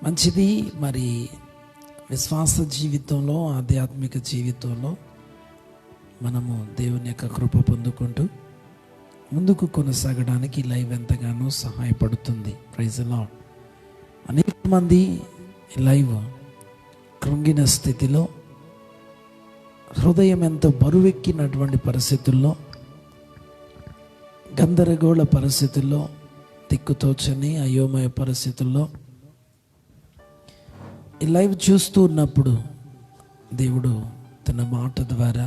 మంచిది. మరి విశ్వాస జీవితంలో, ఆధ్యాత్మిక జీవితంలో మనము దేవుని యొక్క కృప పొందుకుంటూ ముందుకు కొనసాగడానికి లైవ్ ఎంతగానో సహాయపడుతుంది. Praise lord. అనేక మంది లైవ్ కృంగిన స్థితిలో, హృదయం ఎంతో బరువెక్కినటువంటి పరిస్థితుల్లో, గందరగోళ పరిస్థితుల్లో, దిక్కుతోచని అయోమయ పరిస్థితుల్లో ఈ లైవ్ చూస్తూ ఉన్నప్పుడు దేవుడు తన మాట ద్వారా,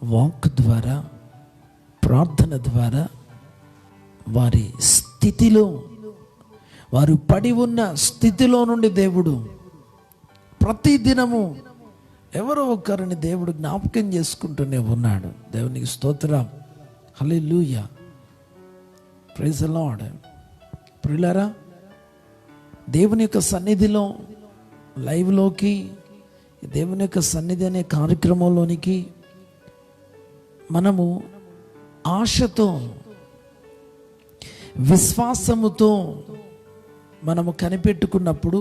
వాక్ ద్వారా, ప్రార్థన ద్వారా వారి స్థితిలో, వారు పడి ఉన్న స్థితిలో నుండి దేవుడు ప్రతిదినము ఎవరో ఒకరిని దేవుడు జ్ఞాపకం చేసుకుంటూనే ఉన్నాడు. దేవునికి స్తోత్రం. హల్లెలూయా. Praise the Lord. ప్రియులారా, దేవుని యొక్క సన్నిధిలో లైవ్లోకి, దేవుని యొక్క సన్నిధి అనే కార్యక్రమంలోనికి మనము ఆశతో, విశ్వాసముతో మనము కనిపెట్టుకున్నప్పుడు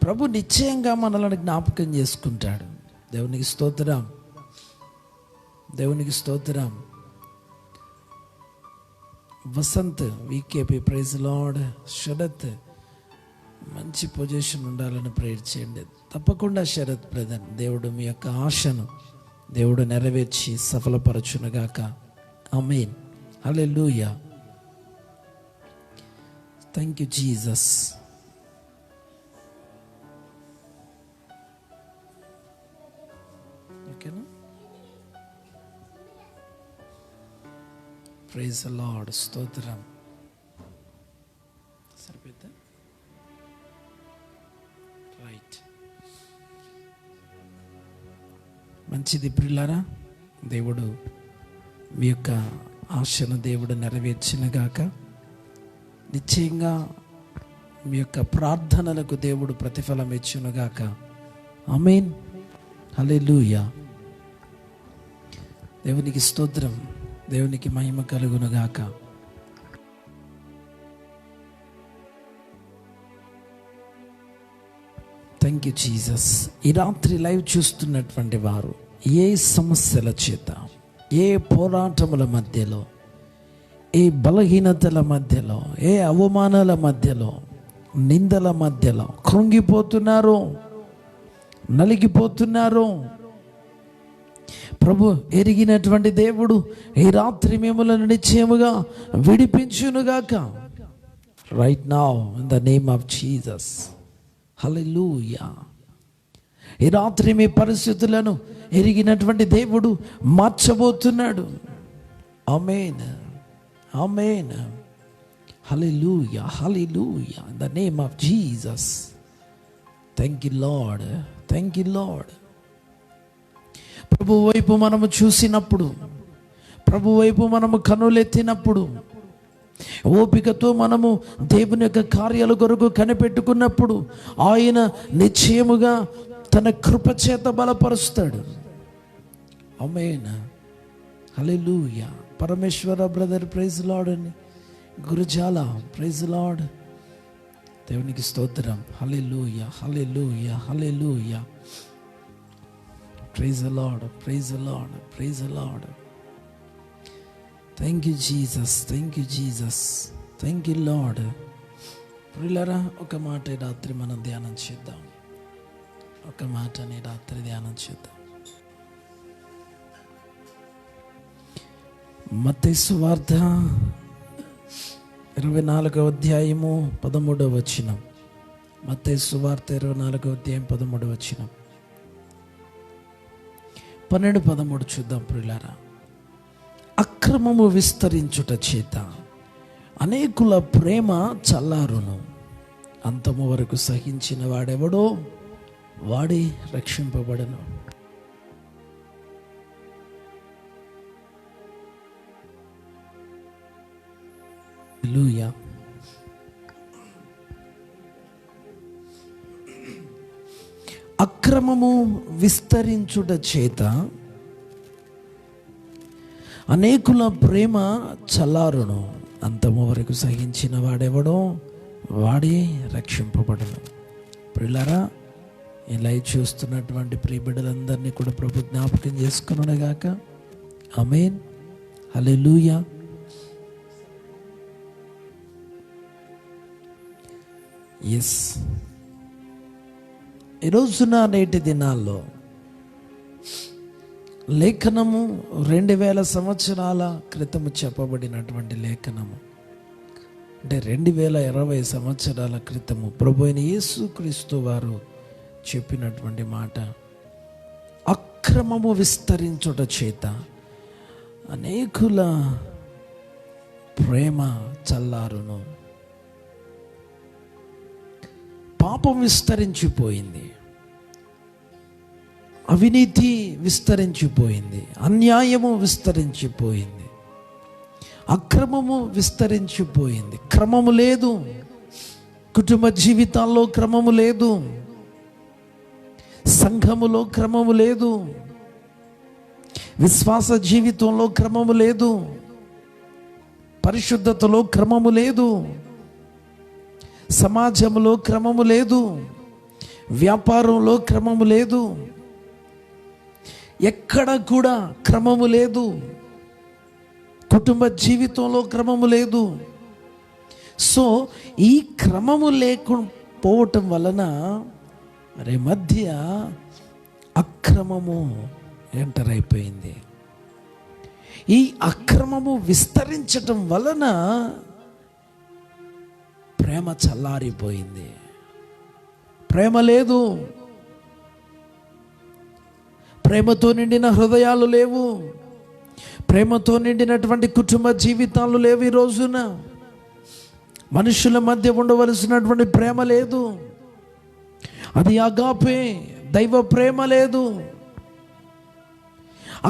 ప్రభు నిశ్చయంగా మనల్ని జ్ఞాపకం చేసుకుంటాడు. దేవునికి స్తోత్రం, దేవునికి స్తోత్రం. Vasanth VKP, praise Lord. Sharath, మంచి పొజిషన్ ఉండాలని ప్రేయర్ చేయండి. తప్పకుండా శరత్ బ్రదర్, దేవుడు మీ యొక్క ఆశను దేవుడు నెరవేర్చి సఫలపరచునుగాక. ఆమేన్. హల్లెలూయా. Thank you Jesus. ఓకేనా? Praise the Lord. స్తోత్రం. సరిపోద్దా? రైట్. మంచిది ప్రియులారా, దేవుడు మీ యొక్క ఆశను దేవుడు నెరవేర్చినగాక. నిశ్చయంగా మీ యొక్క ప్రార్థనలకు దేవుడు ప్రతిఫలం ఇచ్చునుగాక. ఆమేన్. హల్లెలూయా. దేవునికి స్తోత్రం, దేవునికి మహిమ కలుగునుగాక. Thank you Jesus. ఈ రాత్రి లైవ్ చూస్తున్నటువంటి వారు ఏ సమస్యల చేత, ఏ పోరాటముల మధ్యలో, ఏ బలహీనతల మధ్యలో, ఏ అవమానాల మధ్యలో, నిందల మధ్యలో కృంగిపోతున్నారో, నలిగిపోతున్నారో, ప్రభు ఎరిగినటువంటి దేవుడు ఈ రాత్రి మిమ్మల్ని నిశ్చయముగా విడిపించునుగాక. Right now in the name of Jesus. హల్లెలూయా. ఈ రాత్రి మీ పరిస్థితులను ఎరిగినటువంటి దేవుడు మార్చబోతున్నాడు. ఆమేన్, ఆమేన్. హల్లెలూయా, హల్లెలూయా. In the name of Jesus. Thank you Lord, thank you Lord. ప్రభు వైపు మనము చూసినప్పుడు, ప్రభు వైపు మనము కనులెత్తినప్పుడు, ఓపికతో మనము దేవుని యొక్క కార్యాల కొరకు కనిపెట్టుకున్నప్పుడు ఆయన నిశ్చయముగా తన కృప చేత బలపరుస్తాడు. ఆమేన్. హల్లెలూయా. పరమేశ్వర బ్రదర్, ప్రైజ్ లార్డ్ అని గురుజాల, ప్రైజ్ లార్డ్. దేవునికి స్తోత్రం. హల్లెలూయా, హల్లెలూయా, హల్లెలూయా. Praise the lord, praise the lord, praise the lord. Thank you Jesus, thank you Jesus, thank you Lord. ప్రియులారా, ఒక మాట ఈ రాత్రి మనం ధ్యానం చేద్దాం. ఒక మాటని రాత్రి ధ్యానం చేద్దాం. మత్తయి సువార్త 24వ అధ్యాయము 13వ వచనం. మత్తయి సువార్త 24వ అధ్యాయం 13వ వచనం. 12-13 చూద్దాం ప్రియులారా. అక్రమము విస్తరించుట చేత అనేకుల ప్రేమ చల్లారును, అంతము వరకు సహించిన వాడెవడో వాడి రక్షింపబడను. హల్లెలూయా. అక్రమము విస్తరించుట చేత అనేకుల ప్రేమ చల్లారును, అంతము వరకు సహించిన వాడెవడో వాడి రక్షింపబడను. ప్రియులారా, ఈ లైవ్ చూస్తున్నటువంటి ప్రియ బిడ్డలందరినీ కూడా ప్రభు జ్ఞాపకం చేసుకునుగాక. ఆమేన్. హల్లెలూయా. ఎస్, ఈరోజున నేటి దినాల్లో లేఖనము 2000 సంవత్సరాల క్రితము చెప్పబడినటువంటి లేఖనము, అంటే 2020 సంవత్సరాల క్రితము ప్రభు అయిన యేసుక్రీస్తు వారు చెప్పినటువంటి మాట, అక్రమము విస్తరించుట చేత అనేకుల ప్రేమ చల్లారును. పాపం విస్తరించిపోయింది, అవినీతి విస్తరించిపోయింది, అన్యాయము విస్తరించిపోయింది, అక్రమము విస్తరించిపోయింది. క్రమము లేదు, కుటుంబ జీవితాల్లో క్రమము లేదు, సంఘములో క్రమము లేదు, విశ్వాస జీవితంలో క్రమము లేదు, పరిశుద్ధతలో క్రమము లేదు, సమాజంలో క్రమము లేదు, వ్యాపారంలో క్రమము లేదు, ఎక్కడ కూడా క్రమము లేదు, కుటుంబ జీవితంలో క్రమము లేదు. సో ఈ క్రమము లేకపోవటం వలన మరి మధ్య అక్రమము ఎంటర్ అయిపోయింది. ఈ అక్రమము విస్తరించటం వలన ప్రేమ చల్లారిపోయింది. ప్రేమ లేదు, ప్రేమతో నిండిన హృదయాలు లేవు, ప్రేమతో నిండినటువంటి కుటుంబ జీవితాలు లేవు. ఈ రోజున మనుషుల మధ్య ఉండవలసినటువంటి ప్రేమ లేదు, అది అగాపే, దైవ ప్రేమ లేదు.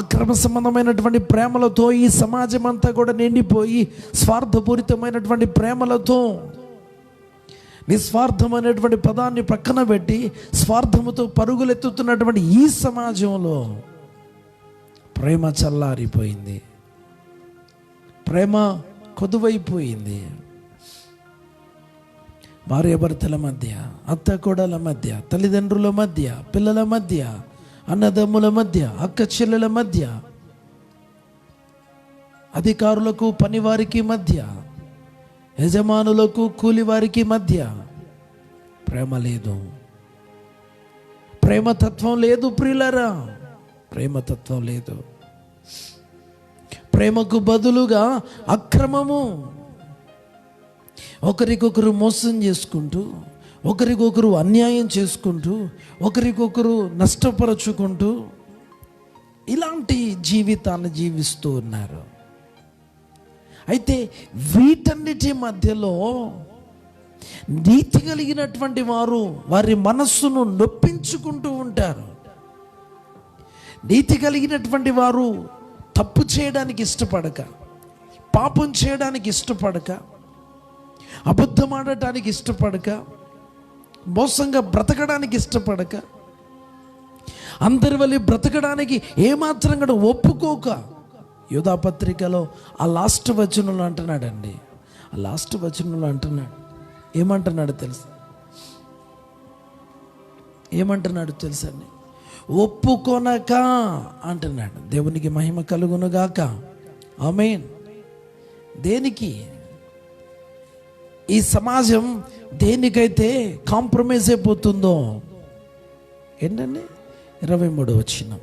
అక్రమ సంబంధమైనటువంటి ప్రేమలతో ఈ సమాజం అంతా కూడా నిండిపోయి స్వార్థపూరితమైనటువంటి ప్రేమలతో, నిస్వార్థమైనటువంటి పదాన్ని ప్రక్కన పెట్టి స్వార్థముతో పరుగులెత్తుతున్నటువంటి ఈ సమాజంలో ప్రేమ చల్లారిపోయింది, ప్రేమ కొదువైపోయింది. భార్యాభర్తల మధ్య, అత్త కోడల మధ్య, తల్లిదండ్రుల మధ్య, పిల్లల మధ్య, అన్నదమ్ముల మధ్య, అక్క చెల్లెల మధ్య, అధికారులకు పనివారికి మధ్య, యజమానులకు కూలివారికి మధ్య ప్రేమ లేదు, ప్రేమతత్వం లేదు. ప్రియులారా, ప్రేమతత్వం లేదు. ప్రేమకు బదులుగా అక్రమము, ఒకరికొకరు మోసం చేసుకుంటూ, ఒకరికొకరు అన్యాయం చేసుకుంటూ, ఒకరికొకరు నష్టపరచుకుంటూ ఇలాంటి జీవితాన్ని జీవిస్తూ ఉన్నారు. అయితే వీటన్నిటి మధ్యలో నీతి కలిగినటువంటి వారు వారి మనస్సును నొప్పించుకుంటూ ఉంటారు. నీతి కలిగినటువంటి వారు తప్పు చేయడానికి ఇష్టపడక, పాపం చేయడానికి ఇష్టపడక, అబద్ధం ఆడటానికి ఇష్టపడక, మోసంగా బ్రతకడానికి ఇష్టపడక, అందరి వల్ల బ్రతకడానికి ఏమాత్రం కూడా ఒప్పుకోక, యూదా పత్రికలో ఆ లాస్ట్ వచనంలో అంటున్నాడండి, ఆ లాస్ట్ వచనంలో అంటున్నాడు, ఏమంటున్నాడు తెలుసండి, ఒప్పుకొనక అంటున్నాడు. దేవునికి మహిమ కలుగునుగాక. ఆమేన్. దేనికి? ఈ సమాజం దేనికైతే కాంప్రమైజ్ అయిపోతుందో, ఏంటండి 23 వచనం,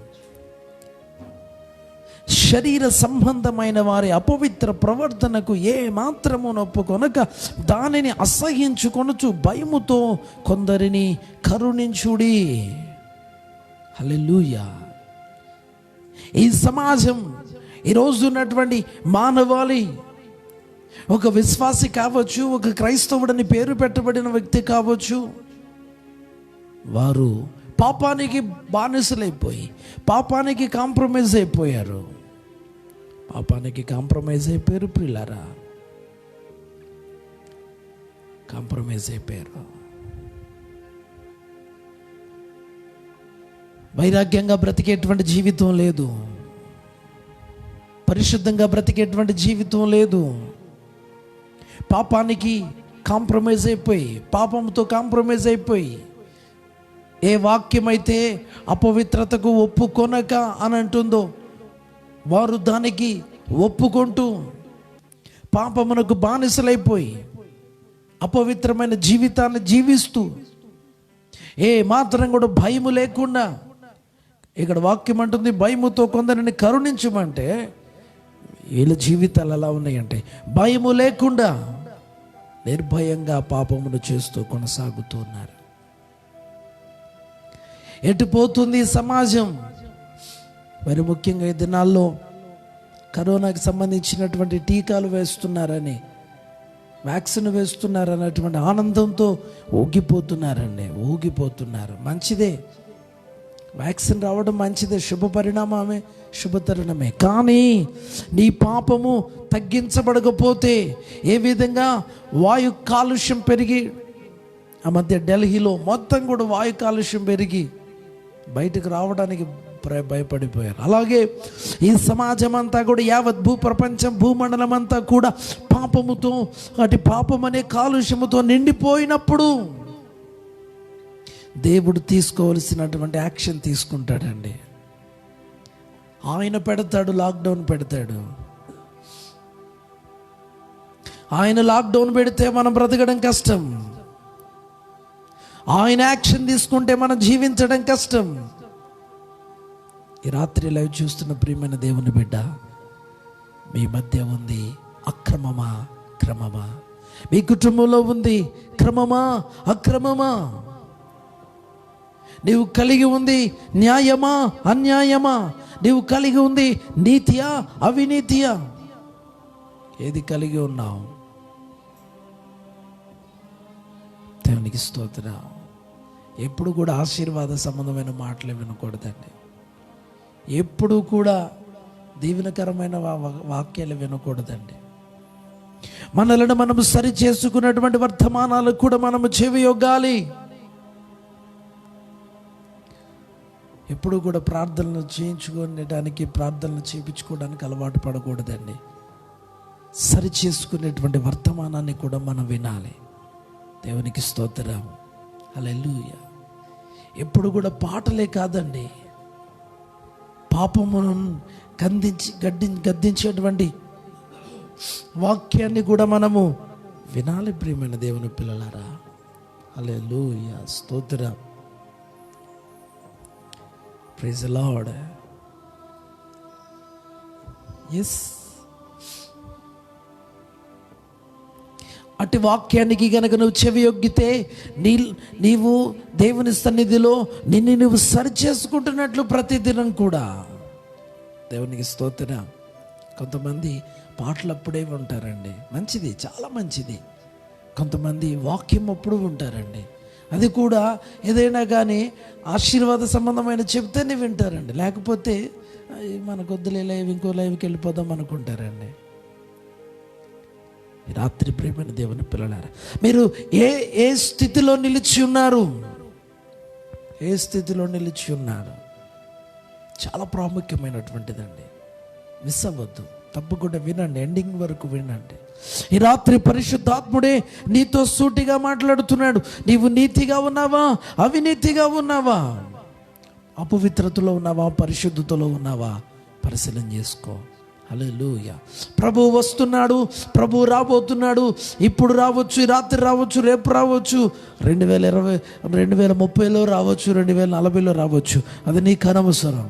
శరీర సంబంధమైన వారి అపవిత్ర ప్రవర్తనకు ఏ మాత్రము నొప్పుకొనక దానిని అసహ్యించుకొనుచు భయముతో కొందరిని కరుణించుడి. హల్లెలూయా. ఈ సమాజం, ఈరోజు ఉన్నటువంటి మానవాళి, ఒక విశ్వాసి కావచ్చు, ఒక క్రైస్తవుడని పేరు పెట్టబడిన వ్యక్తి కావచ్చు, వారు పాపానికి బానిసలైపోయి పాపానికి కాంప్రమైజ్ అయిపోయారు. పాపానికి కాంప్రమైజ్ అయిపోయారు ప్రియులారా, కాంప్రమైజ్ అయిపోయారు. వైరాగ్యంగా బ్రతికేటువంటి జీవితం లేదు, పరిశుద్ధంగా బ్రతికేటువంటి జీవితం లేదు. పాపానికి కాంప్రమైజ్ అయిపోయి, పాపంతో కాంప్రమైజ్ అయిపోయి, ఏ వాక్యమైతే అపవిత్రతకు ఒప్పుకొనక అని అంటుందో వారు దానికి ఒప్పుకుంటూ పాపమునకు బానిసలైపోయి అపవిత్రమైన జీవితాన్ని జీవిస్తూ ఏ మాత్రం కూడా భయము లేకుండా, ఇక్కడ వాక్యం అంటుంది భయముతో కొందరిని కరుణించమంటే, వీళ్ళ జీవితాలు ఎలా ఉన్నాయంటే భయము లేకుండా నిర్భయంగా పాపమును చేస్తూ కొనసాగుతున్నారు. ఎటుపోతుంది సమాజం? మరి ముఖ్యంగా ఈ దినాల్లో కరోనాకి సంబంధించినటువంటి టీకాలు వేస్తున్నారని, వ్యాక్సిన్ వేస్తున్నారన్నటువంటి ఆనందంతో ఊగిపోతున్నారు. మంచిదే, వ్యాక్సిన్ రావడం మంచిదే, శుభ పరిణామమే, శుభతరుణమే. కానీ నీ పాపము తగ్గించబడకపోతే, ఏ విధంగా వాయు కాలుష్యం పెరిగి, ఆ మధ్య ఢిల్లీలో మొత్తం కూడా వాయు కాలుష్యం పెరిగి బయటకు రావడానికి భయపడిపోయారు. అలాగే ఈ సమాజం అంతా కూడా, యావత్ భూప్రపంచం, భూమండలం అంతా కూడా పాపముతో, అటు పాపం అనే కాలుష్యముతో నిండిపోయినప్పుడు దేవుడు తీసుకోవలసినటువంటి యాక్షన్ తీసుకుంటాడండి. ఆయన పెడతాడు, లాక్డౌన్ పెడతాడు. ఆయన లాక్డౌన్ పెడితే మనం బ్రతకడం కష్టం, ఆయన యాక్షన్ తీసుకుంటే మనం జీవించడం కష్టం. ఈ రాత్రి లైవ్ చూస్తున్న ప్రియమైన దేవుని బిడ్డ, మీ మధ్య ఉంది అక్రమమా క్రమమా? మీ కుటుంబంలో ఉంది క్రమమా అక్రమమా? నీవు కలిగి ఉంది న్యాయమా అన్యాయమా? నీవు కలిగి ఉంది నీతియా అవినీతియా? ఏది కలిగి ఉన్నావు? దేవునికి స్తోత్రం. ఎప్పుడు కూడా ఆశీర్వాద సంబంధమైన మాటలు వినకూడదండి. ఎప్పుడు కూడా దీవెనకరమైన వాక్యాలు వినకూడదండి. మనలను మనము సరి చేసుకున్నటువంటి వర్తమానాలు కూడా మనము చెవియొగ్గాలి. ఎప్పుడు కూడా ప్రార్థనలు చేయించుకోవడానికి, ప్రార్థనలు చేయించుకోవడానికి అలవాటు పడకూడదండి. సరి చేసుకునేటువంటి వర్తమానాన్ని కూడా మనం వినాలి. దేవునికి స్తోత్రం. హల్లెలూయా. ఎప్పుడు కూడా పాటలే కాదండి, పాపమును గద్దించేటువంటి వాక్యాన్ని కూడా మనము వినాలి ప్రియమైన దేవుని పిల్లలారా. హల్లెలూయా, స్తోత్రం. Praise the lord. ఎస్, అటు వాక్యానికి గనక నువ్వు చెవి యొగ్గితే నీవు దేవుని సన్నిధిలో నిన్ను నువ్వు సరి చేసుకుంటున్నట్లు ప్రతిదినం కూడా. దేవునికి స్తోత్రం. కొంతమంది పాటలు అప్పుడే ఉంటారండి, మంచిది, చాలా మంచిది. కొంతమంది వాక్యం అప్పుడు ఉంటారండి, అది కూడా ఏదైనా కానీ ఆశీర్వాద సంబంధమైన చెప్తేనే వింటారండి, లేకపోతే మనకు వద్దులే లైవ్, ఇంకో లైవ్కి వెళ్ళిపోదాం అనుకుంటారండి. రాత్రి ప్రియమైన దేవుని పిల్లలారా, మీరు ఏ స్థితిలో నిలిచి ఉన్నారు? ఏ స్థితిలో నిలిచి ఉన్నారు? చాలా ప్రాముఖ్యమైనటువంటిదండి. మిస్ అవ్వద్దు, తప్పకుండా వినండి, ఎండింగ్ వరకు వినండి. ఈ రాత్రి పరిశుద్ధాత్ముడే నీతో సూటిగా మాట్లాడుతున్నాడు. నీవు నీతిగా ఉన్నావా అవినీతిగా ఉన్నావా? అపవిత్రతలో ఉన్నావా పరిశుద్ధతలో ఉన్నావా? పరిశీలన చేసుకో. హల్లెలూయా. ప్రభు వస్తున్నాడు, ప్రభు రాబోతున్నాడు. ఇప్పుడు రావచ్చు, రాత్రి రావచ్చు, రేపు రావచ్చు, 2020 2030లో రావచ్చు, 2040లో రావచ్చు. అది నీకు అనవసరం.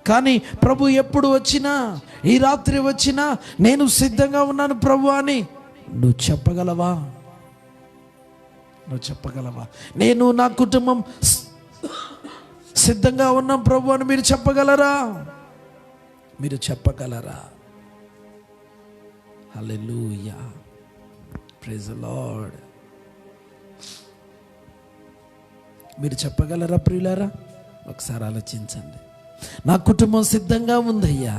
కానీ ప్రభు ఎప్పుడు వచ్చినా, ఈ రాత్రి వచ్చినా, నేను సిద్ధంగా ఉన్నాను ప్రభు అని నువ్వు చెప్పగలవా? నువ్వు చెప్పగలవా? నేను, నా కుటుంబం సిద్ధంగా ఉన్నాం ప్రభు అని మీరు చెప్పగలరా? మీరు చెప్పగలరా? హల్లెలూయా, ప్రైజ్ ది లార్డ్. మీరు చెప్పగలరా ప్రియులారా? ఒకసారి ఆలోచించండి. నా కుటుంబం సిద్ధంగా ఉందయ్యా,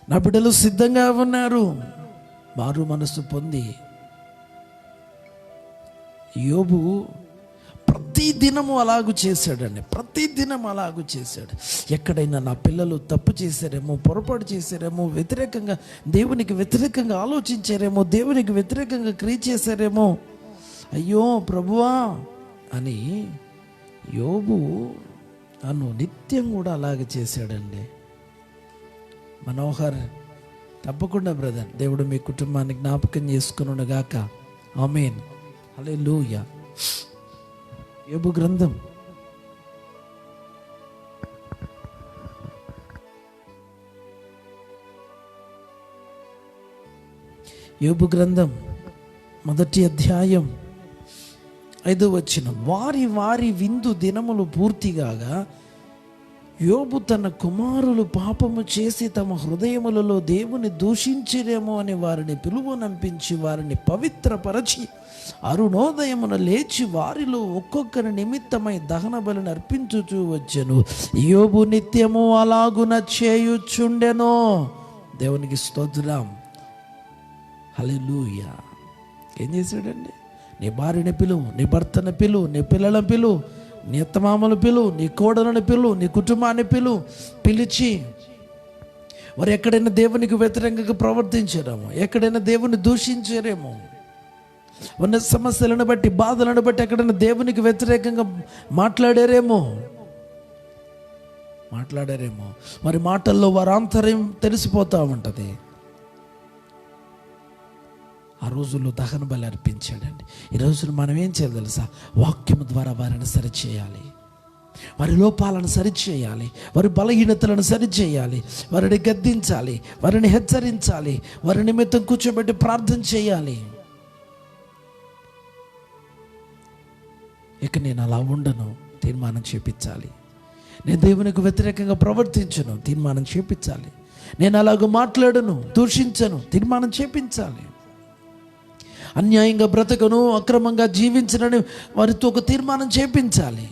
నా బిడ్డలు సిద్ధంగా ఉన్నారు మారు మనసు పొంది. యోబు ప్రతి దినము అలాగూ చేశాడండి, ప్రతి దినం అలాగూ చేశాడు. ఎక్కడైనా నా పిల్లలు తప్పు చేశారేమో, పొరపాటు చేశారేమో, వ్యతిరేకంగా దేవునికి వ్యతిరేకంగా ఆలోచించారేమో, దేవునికి వ్యతిరేకంగా క్రియ చేశారేమో, అయ్యో ప్రభువా అని యోబు నన్ను నిత్యం కూడా అలాగే చేశాడండి. మనోహర్, తప్పకుండా బ్రదర్, దేవుడు మీ కుటుంబాన్ని జ్ఞాపకం చేసుకును గాక. ఆమేన్, హల్లెలూయా. యోబు గ్రంథం యోబు గ్రంథం 1వ అధ్యాయం 5వ వచనం. వారి వారి విందు దినములు పూర్తిగాగా యోబు తన కుమారులు పాపము చేసి తమ హృదయములలో దేవుని దూషించిరేమో అని వారిని పిలువనంపించి వారిని పవిత్రపరచి అరుణోదయమున లేచి వారిలో ఒక్కొక్కరి నిమిత్తమై దహన బలిని అర్పించుచూ వచ్చెను. యోబు నిత్యము అలాగున చేయుచుండెను. దేవునికి స్తోత్రం, హల్లెలూయా. ఏం చేశాడండి? నీ భార్యని పిలువు, నీ భర్తను పిలువు, నీ పిల్లలను పిలువు, నీ అత్తమామలు పిలువు, నీ కోడలను పిలువు, నీ కుటుంబాన్ని పిలిచి వారు ఎక్కడైనా దేవునికి వ్యతిరేకంగా ప్రవర్తించారేమో, ఎక్కడైనా దేవుని దూషించారేమో, ఉన్న సమస్యలను బట్టి, బాధలను బట్టి ఎక్కడైనా దేవునికి వ్యతిరేకంగా మాట్లాడారేమో మరి మాటల్లో వారి ఆంతర్యం తెలిసిపోతూ ఉంటుంది. ఆ రోజుల్లో దహన బలి అర్పించాడండి. ఈ రోజున మనం ఏం చేయాలి తెలుసా? వాక్యము ద్వారా వారిని సరిచేయాలి, వారి లోపాలను సరిచేయాలి, వారి బలహీనతలను సరిచేయాలి, వారిని గద్దించాలి, వారిని హెచ్చరించాలి, వారి నిమిత్తం కూర్చోబెట్టి ప్రార్థన చేయాలి. ఇక నేను అలా ఉండను, తీర్మానం చేపించాలి. నేను దేవునికి వ్యతిరేకంగా ప్రవర్తించను, తీర్మానం చేపించాలి. నేను అలాగ మాట్లాడను, దూషించను, తీర్మానం చేపించాలి. అన్యాయంగా బ్రతకను, అక్రమంగా జీవించనని వారితో ఒక తీర్మానం చేపించాలి.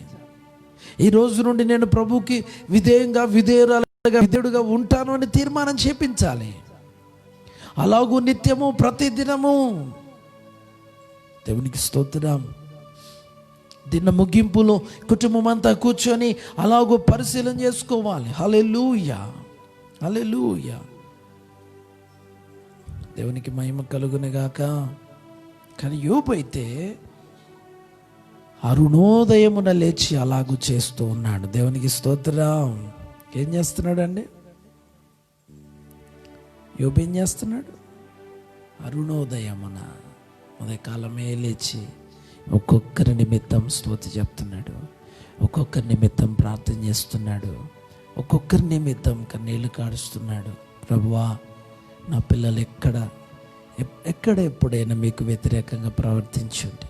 ఈ రోజు నుండి నేను ప్రభువుకి విధేయుడుగా ఉంటాను అని తీర్మానం చేపించాలి. అలాగూ నిత్యము ప్రతిదినము. దేవునికి స్తోత్రం. దిన ముగింపులో కుటుంబం అంతా కూర్చొని అలాగూ పరిశీలన చేసుకోవాలి. హల్లెలూయా, హల్లెలూయా. దేవునికి మహిమ కలుగునుగాక. కానీ యోబు అయితే అరుణోదయమున లేచి అలాగూ చేస్తూ ఉన్నాడు. దేవునికి స్తోత్రం. ఏం చేస్తున్నాడండి యోబు? ఏం చేస్తున్నాడు? అరుణోదయమున ఉదయకాలమే లేచి ఒక్కొక్కరి నిమిత్తం స్తుతి చెప్తున్నాడు, ఒక్కొక్కరి నిమిత్తం ప్రార్థన చేస్తున్నాడు, ఒక్కొక్కరి నిమిత్తం కన్నీళ్లు కాడుస్తున్నాడు. ప్రభువా, నా పిల్లలు ఎక్కడ ఎప్పుడైనా మీకు వ్యతిరేకంగా ప్రవర్తించండి,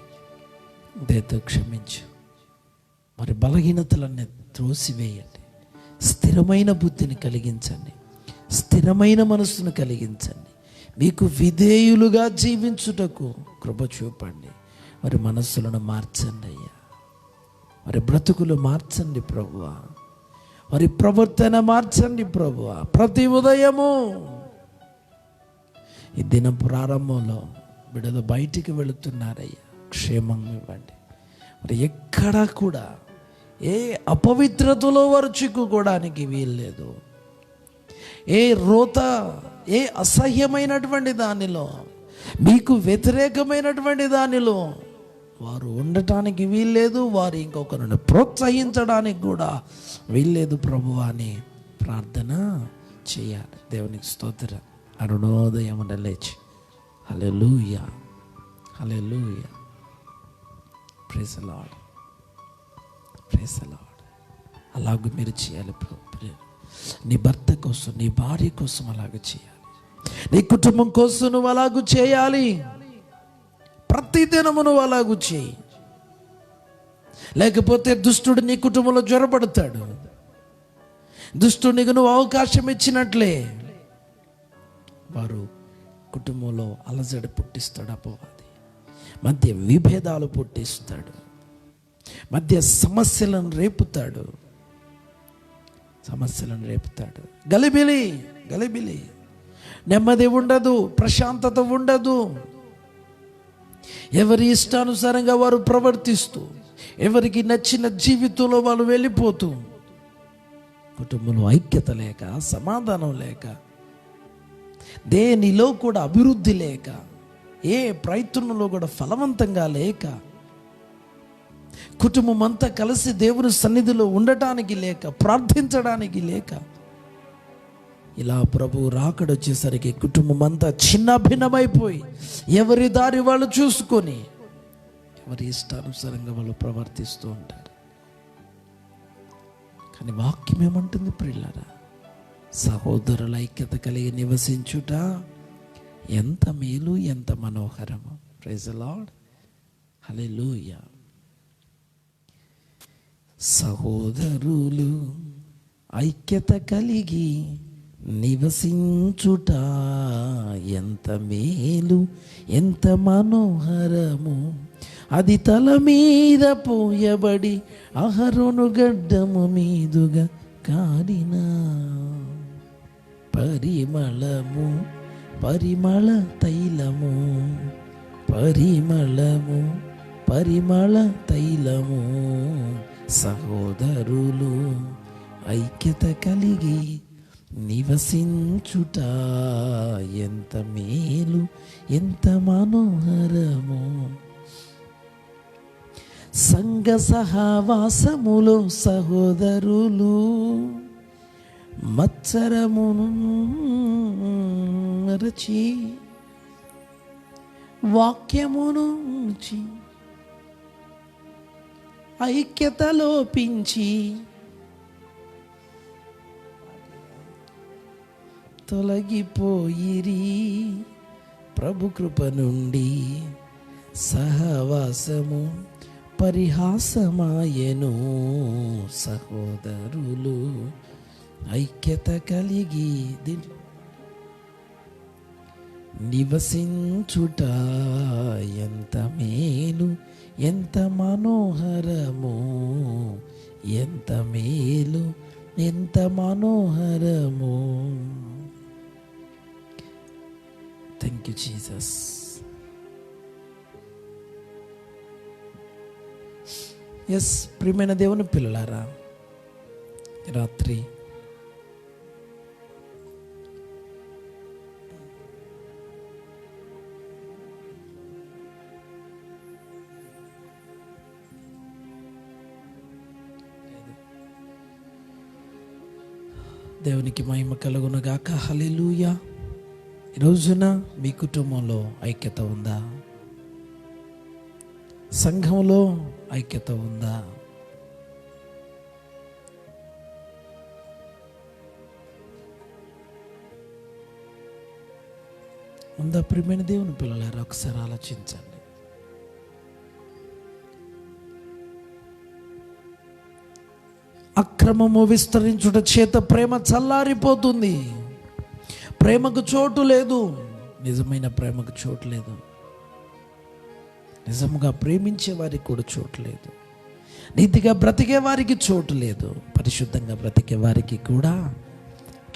దయతో క్షమించు. మరి బలహీనతలన్నీ త్రోసివేయండి, స్థిరమైన బుద్ధిని కలిగించండి, స్థిరమైన మనస్సును కలిగించండి, మీకు విధేయులుగా జీవించుటకు కృప చూపండి. మరి మనస్సులను మార్చండి అయ్యా, మరి బ్రతుకులు మార్చండి ప్రభువా, మరి ప్రవర్తన మార్చండి ప్రభువా. ప్రతి ఉదయము ఈ దినం ప్రారంభంలో బిడ్డలు బయటికి వెళుతున్నారయ్యా, క్షేమంగా ఇవ్వండి. మరి ఎక్కడా కూడా ఏ అపవిత్రతలో వారు చిక్కుకోవడానికి వీల్లేదు. ఏ రోత, ఏ అసహ్యమైనటువంటి దానిలో, మీకు వ్యతిరేకమైనటువంటి దానిలో వారు ఉండటానికి వీల్లేదు. వారు ఇంకొకరిని ప్రోత్సహించడానికి కూడా వీల్లేదు ప్రభువా అని ప్రార్థన చేయాలి. దేవునికి స్తోత్రం. అరుణోదయమున లేచి హల్లెలూయా హల్లెలూయా praise the lord praise the Lord. అలాగూ మీరు చేయాలి. నీ భర్త కోసం, నీ భార్య కోసం అలాగ చేయాలి. నీ కుటుంబం కోసం నువ్వు అలాగూ చేయాలి. ప్రతిదినము నువ్వు అలాగూ చేయి. లేకపోతే దుష్టుడు నీ కుటుంబంలో జ్వరపడతాడు. దుష్టునికి నువ్వు అవకాశం ఇచ్చినట్లే వారు కుటుంబంలో అలజడి పుట్టిస్తాడు. అపవాది మధ్య విభేదాలు పుట్టిస్తాడు, మధ్య సమస్యలను రేపుతాడు. గలిబిలి నెమ్మది ఉండదు, ప్రశాంతత ఉండదు. ఎవరి ఇష్టానుసారంగా వారు ప్రవర్తిస్తూ, ఎవరికి నచ్చిన జీవితంలో వాళ్ళు వెళ్ళిపోతూ, కుటుంబంలో ఐక్యత లేక, సమాధానం లేక, దేనిలో కూడా అభివృద్ధి లేక, ఏ ప్రయత్నంలో కూడా ఫలవంతంగా లేక, కుటుంబం అంతా కలిసి దేవుని సన్నిధిలో ఉండటానికి లేక, ప్రార్థించడానికి లేక, ఇలా ప్రభువు రాకడొచ్చేసరికి కుటుంబం అంతా చిన్న భిన్నమైపోయి ఎవరి దారి వాళ్ళు చూసుకొని ఎవరి ఇష్టానుసారంగా వాళ్ళు ప్రవర్తిస్తూ ఉంటారు. కానీ వాక్యం ఏమంటుంది ప్రియులారా? సహోదరుల ఐక్యత కలిగి నివసించుట ఎంత మేలు, ఎంత మనోహరము. ప్రైజ్ ది లార్డ్ హల్లెలూయా. సహోదరులు ఐక్యత కలిగి నివసించుట ఎంత మేలు, ఎంత మనోహరము. అది తల మీద పోయబడి అహరోను గడ్డము మీదుగా కారిన పరిమళము, పరిమళ తైలము, పరిమళ తైలము. సహోదరులు ఐక్యత కలిగి నివసించుట ఎంత మేలు, ఎంత మనోహరము. సంఘ సహవాసములో సహోదరులు మత్సరమును మరచి వాక్యమును ఉంచి ఐక్యత లోపించి తొలగిపోయిరి ప్రభు కృప నుండి. సహవాసము పరిహాసమాయెను. సహోదరులు ఐక్యత కలిగి నివసించుట ఎంత మేలు, ఎంత మనోహరము. ఎంత మేలు, ఎంత మనోహరము. Thank you Jesus. ఎస్, ప్రియమైన దేవుని పిల్లలారా, రాత్రి దేవునికి మహిమ కలుగునుగాక. హల్లెలూయా. ఈ రోజున మీ కుటుంబంలో ఐక్యత ఉందా? సంఘంలో ఐక్యత ఉందా? ఉందా? ప్రియమైన దేవుని పిల్లలారా, ఒకసారి ఆలోచించండి. అక్రమము విస్తరించుట చేత ప్రేమ చల్లారిపోతుంది. ప్రేమకు చోటు లేదు. నిజమైన ప్రేమకు చోటు లేదు. నిజంగా ప్రేమించే వారికి కూడా చోటు లేదు. నీతిగా బ్రతికే వారికి చోటు లేదు. పరిశుద్ధంగా బ్రతికే వారికి కూడా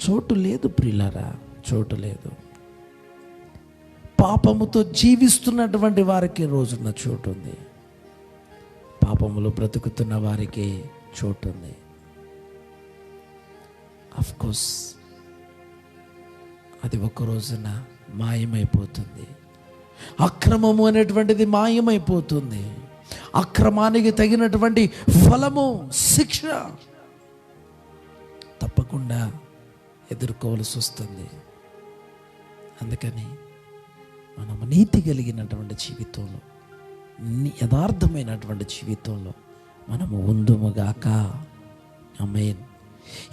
చోటు లేదు. ప్రియులారా, చోటు లేదు. పాపముతో జీవిస్తున్నటువంటి వారికి రోజున చోటు ఉంది. పాపములో బ్రతుకుతున్న వారికి చోటు ఉంది. ఆఫ్ కోర్స్ అది ఒక రోజున మాయమైపోతుంది. అక్రమము అనేటువంటిది మాయమైపోతుంది. అక్రమానికి తగినటువంటి ఫలము, శిక్ష తప్పక తప్పకుండా ఎదుర్కోవలసి వస్తుంది. అందుకని మనము నీతి కలిగినటువంటి జీవితంలో, యథార్థమైనటువంటి జీవితంలో మనము ఉందుముగాక. ఆమేన్.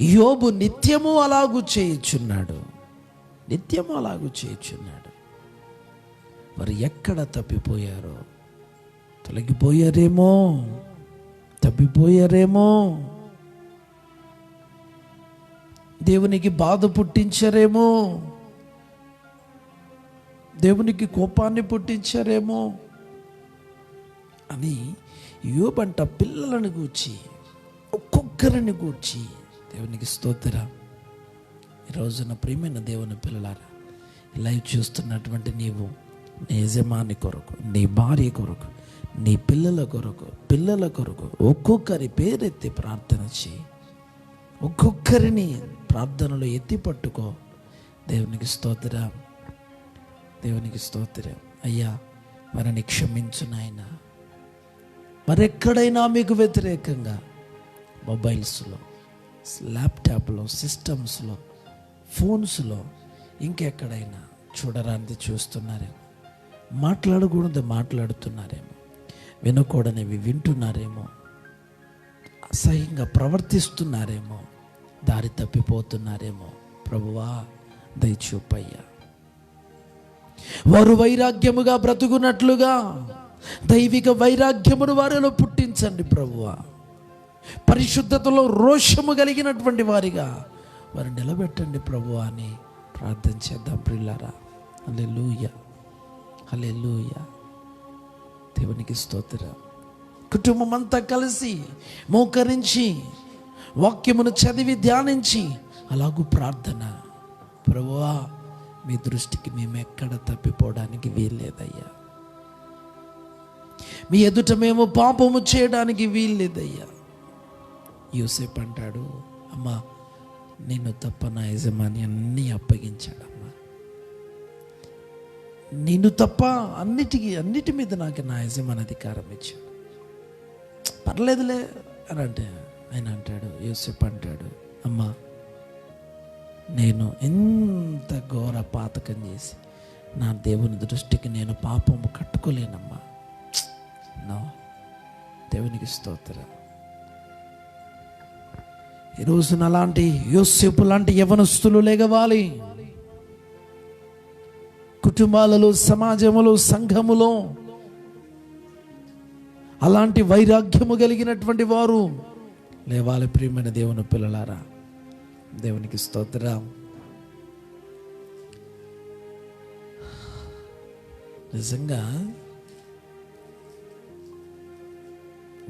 యోబు నిత్యము అలాగూ చేయుచున్నాడు, నిత్యము అలాగూ చేయుచున్నాడు. మరి ఎక్కడ తప్పిపోయారో, తొలగిపోయారేమో, తప్పిపోయారేమో, దేవునికి బాధ పుట్టించారేమో, దేవునికి కోపాన్ని పుట్టించారేమో అని యోబంట పిల్లలను గూర్చి, ఒక్కొక్కరిని గూర్చి దేవునికి స్తోత్రం. ఈ రోజున ప్రియమైన దేవుని పిల్లలారా, లైవ్ చూస్తున్నటువంటి నీవు నీ యజమాని కొరకు, నీ భార్య కొరకు, నీ పిల్లల కొరకు ఒక్కొక్కరి పేరెత్తి ప్రార్థన చేయి. ఒక్కొక్కరిని ప్రార్థనలో ఎత్తి పట్టుకో. దేవునికి స్తోత్రం, దేవునికి స్తోత్రం. అయ్యా, వారిని క్షమించు నాయనా. మరెక్కడైనా మీకు వ్యతిరేకంగా మొబైల్స్లో, ల్యాప్టాప్లో, సిస్టమ్స్లో, ఫోన్స్లో ఇంకెక్కడైనా చూడరానిది చూస్తున్నారేమో, మాట్లాడకూడదు మాట్లాడుతున్నారేమో, వినకూడనివి వింటున్నారేమో, అసహ్యంగా ప్రవర్తిస్తున్నారేమో, దారి తప్పిపోతున్నారేమో. ప్రభువా దయచూపయ్యా. వారు వైరాగ్యముగా బ్రతుకున్నట్లుగా దైవిక వైరాగ్యమును వారిలో పుట్టించండి ప్రభువా. పరిశుద్ధతలో రోషము కలిగినటువంటి వారిగా వారు నిలబెట్టండి ప్రభువా అని ప్రార్థన చేద్దాం ప్రియులారా. హల్లెలూయా, హల్లెలూయా. దేవునికి స్తోత్రం. కుటుంబం అంతా కలిసి మోకరించి వాక్యమును చదివి ధ్యానించి అలాగూ ప్రార్థన. ప్రభువా, మీ దృష్టికి మేము ఎక్కడ తప్పిపోవడానికి వీల్లేదయ్యా. మీ ఎదుట మేము పాపము చేయడానికి వీల్లేదయ్యా. యోసేపు అంటాడు, అమ్మా నిన్ను తప్ప నా యజమాని అన్నీ అప్పగించాడమ్మా. నిన్ను తప్ప అన్నిటి మీద నాకు నా యజమాని అధికారం ఇచ్చాడు. పర్లేదులే అని అంటే ఆయన అంటాడు, యోసేపు అంటాడు, అమ్మా నేను ఎంత ఘోర పాతకం చేసి నా దేవుని దృష్టికి నేను పాపము కట్టుకోలేనమ్మా. నో, దేవునికి స్తోత్రం. ఈరోజున అలాంటి యోసేపు లాంటి యవనస్తులు లేగవాలి. కుటుంబాలలో, సమాజములో, సంఘములో అలాంటి వైరాగ్యము కలిగినటువంటి వారు లేవాలి. ప్రియమైన దేవుని పిల్లలారా, దేవునికి స్తోత్రం. నిజంగా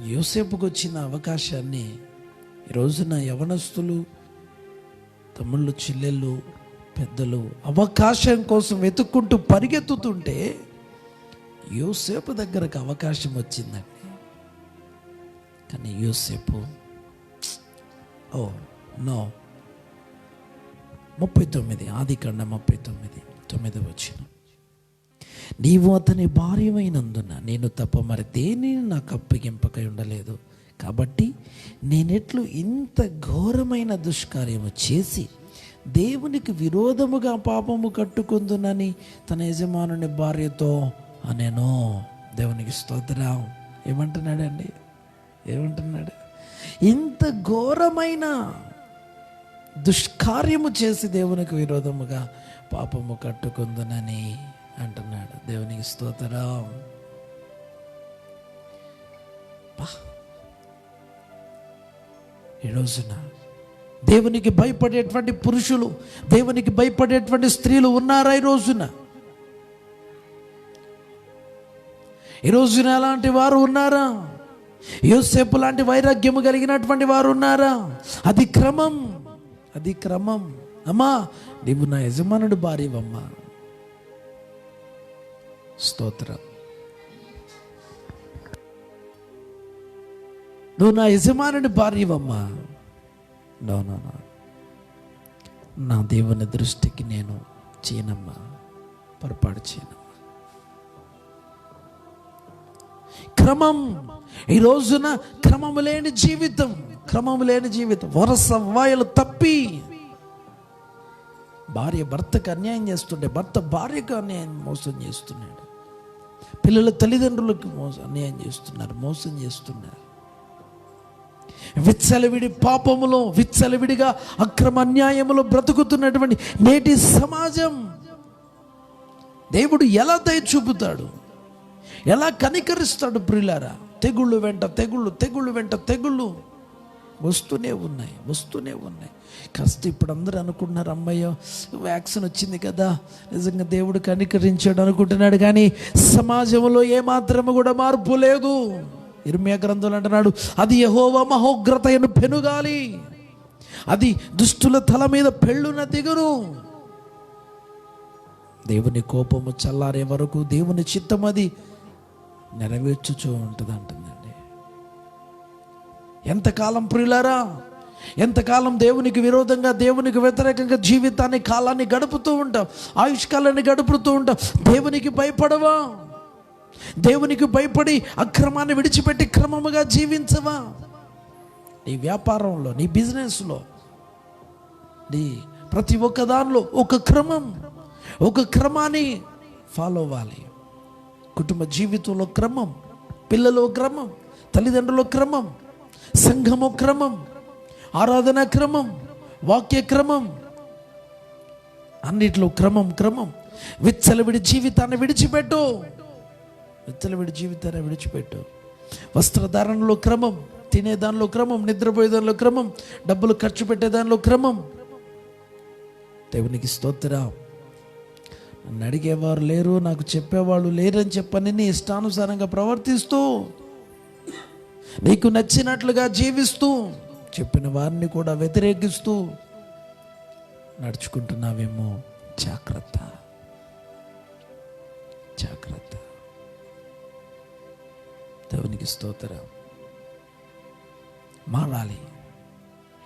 యోసేపుకు వచ్చిన అవకాశాన్ని ఈ రోజున యవనస్తులు, తమ్ముళ్ళు, చెల్లెళ్ళు, పెద్దలు అవకాశం కోసం వెతుక్కుంటూ పరిగెత్తుతుంటే యోసేపు దగ్గరకు అవకాశం వచ్చిందండి. కానీ యోసేపు నో. 39 ఆదికాండం 39 వచ్చిన, నీవు అతని భార్యమైనందున నేను తప్ప మరి దేనిని నాకు అప్పగింపకై ఉండలేదు. కాబట్టి నేనెట్లు ఇంత ఘోరమైన దుష్కార్యము చేసి దేవునికి విరోధముగా పాపము కట్టుకుందునని తన యజమానుని భార్యతో అనేను. దేవునికి స్తోత్రం. ఏమంటున్నాడండి? ఏమంటున్నాడు? ఇంత ఘోరమైన దుష్కార్యము చేసి దేవునికి విరోధముగా పాపము కట్టుకుందునని అంటున్నాడు. దేవునికి స్తోత్రం. ఈ రోజున దేవునికి భయపడేటువంటి పురుషులు, దేవునికి భయపడేటువంటి స్త్రీలు ఉన్నారా? ఈ రోజున అలాంటి వారు ఉన్నారా? యోసేపు లాంటి వైరాగ్యము కలిగినటువంటి వారు ఉన్నారా? అది క్రమం. అమ్మా, నీవు నా యజమానుడు భార్యవమ్మా. స్తోత్రం. నువ్వు నా యజమానుని భార్యవమ్మా. నో, నా దేవుని దృష్టికి నేను చేయనమ్మా, పొరపాటు చేయనమ్మా. క్రమం. ఈ రోజున క్రమము లేని జీవితం, క్రమం లేని జీవితం, వరస వాయలు తప్పి భార్య భర్తకు అన్యాయం చేస్తుండే, భర్త భార్యకు అన్యాయం మోసం చేస్తున్నాడు, పిల్లల తల్లిదండ్రులకు అన్యాయం చేస్తున్నారు, మోసం చేస్తున్నారు. విచ్చలవిడి పాపములో, విచ్చలవిడిగా అక్రమ అన్యాయములో బ్రతుకుతున్నటువంటి నేటి సమాజం దేవుడు ఎలా దయ చూపుతాడు, ఎలా కనికరిస్తాడు ప్రియులారా? తెగుళ్ళు వెంట తెగుళ్ళు, తెగుళ్ళు వెంట తెగుళ్ళు వస్తూనే ఉన్నాయి. కాస్త ఇప్పుడు అందరూ అనుకుంటున్నారు, అమ్మయ్యో వ్యాక్సిన్ వచ్చింది కదా, నిజంగా దేవుడు కనికరించాడు అనుకుంటున్నాడు. కానీ సమాజంలో ఏమాత్రము కూడా మార్పు లేదు. ఇర్మియా గ్రంథంలో అంటున్నాడు, అది యెహోవా మహోగ్రతయను పెనుగాలి, అది దుష్టుల తల మీద పెళ్ళున దిగును. దేవుని కోపము చల్లారే వరకు దేవుని చిత్తం అది నెరవేర్చుచూ ఉంటుంది అంటుందండి. ఎంతకాలం ప్రియులారా, ఎంతకాలం దేవునికి విరోధంగా, దేవునికి వ్యతిరేకంగా జీవితాన్ని, కాలాన్ని గడుపుతూ ఉంటాం, ఆయుష్కాలాన్ని గడుపుతూ ఉంటాం. దేవునికి భయపడవా? దేవునికి భయపడి అక్రమాన్ని విడిచిపెట్టి క్రమముగా జీవించవా? నీ వ్యాపారంలో, నీ బిజినెస్లో, నీ ప్రతి ఒక్క దానిలో ఒక క్రమాన్ని ఫాలో అవ్వాలి. కుటుంబ జీవితంలో క్రమం, పిల్లలు క్రమం, తల్లిదండ్రుల క్రమం, సంఘము క్రమం, ఆరాధన క్రమం, వాక్య క్రమం, అన్నిట్లో క్రమం. విచ్చలవిడి జీవితాన్ని విడిచిపెట్టు. వస్త్రధారణలో క్రమం, తినేదానిలో క్రమం, నిద్రపోయేదానిలో క్రమం, డబ్బులు ఖర్చు పెట్టేదానిలో క్రమం. దేవునికి స్తోత్రం. నన్ను అడిగేవారు లేరు, నాకు చెప్పేవాళ్ళు లేరని చెప్పని నీ ఇష్టానుసారంగా ప్రవర్తిస్తూ, నీకు నచ్చినట్లుగా జీవిస్తూ, చెప్పిన వారిని కూడా వ్యతిరేకిస్తూ నడుచుకుంటున్నావేమో. జాగ్రత్త. దేవునికి స్తోత్రం. మారాలి,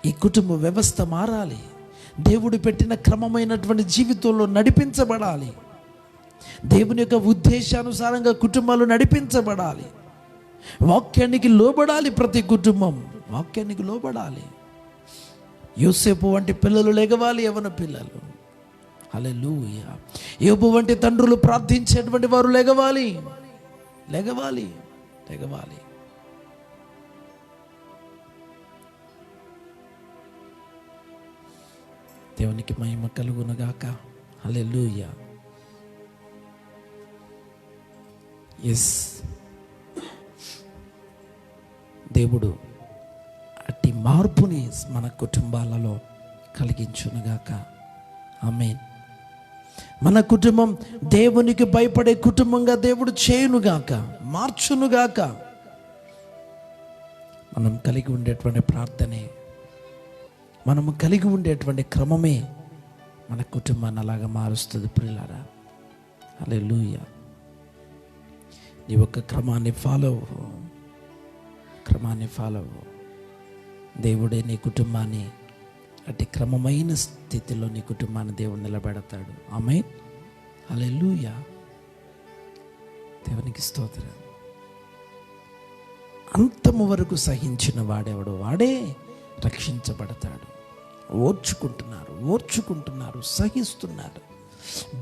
ఈ కుటుంబ వ్యవస్థ మారాలి. దేవుడు పెట్టిన క్రమమైనటువంటి జీవితంలో నడిపించబడాలి. దేవుని యొక్క ఉద్దేశానుసారంగా కుటుంబాలు నడిపించబడాలి. వాక్యానికి లోబడాలి. ప్రతి కుటుంబం వాక్యానికి లోబడాలి. యోసేపు వంటి పిల్లలు లెగవాలి, యవన పిల్లలు. హల్లెలూయా. యోబు వంటి తండ్రులు ప్రార్థించేటువంటి వారు లెగవాలి. దేవునికి మహిమ కలుగునుగాక. హల్లెలూయా. ఎస్, దేవుడు అట్టి మార్పుని మన కుటుంబాలలో కలిగించునుగాక. ఆమేన్. మన కుటుంబం దేవునికి భయపడే కుటుంబంగా దేవుడు చేయునుగాక, మార్చునుగాక. మనం కలిగి ఉండేటువంటి ప్రార్థనే, మనము కలిగి ఉండేటువంటి క్రమమే మన కుటుంబాన్ని అలాగా మారుస్తుంది ప్రియులారా. హల్లెలూయా. నీ ఒక్క క్రమాన్ని ఫాలో అవ్వు. దేవుడే నీ కుటుంబాన్ని అట్టి క్రమమైన స్థితిలో నీ కుటుంబాన్ని దేవుడు నిలబెడతాడు. ఆమేన్. హల్లెలూయా. దేవునికి స్తోత్రం. అంతము వరకు సహించిన వాడెవడు వాడే రక్షించబడతాడు. ఓర్చుకుంటున్నారు, సహిస్తున్నారు,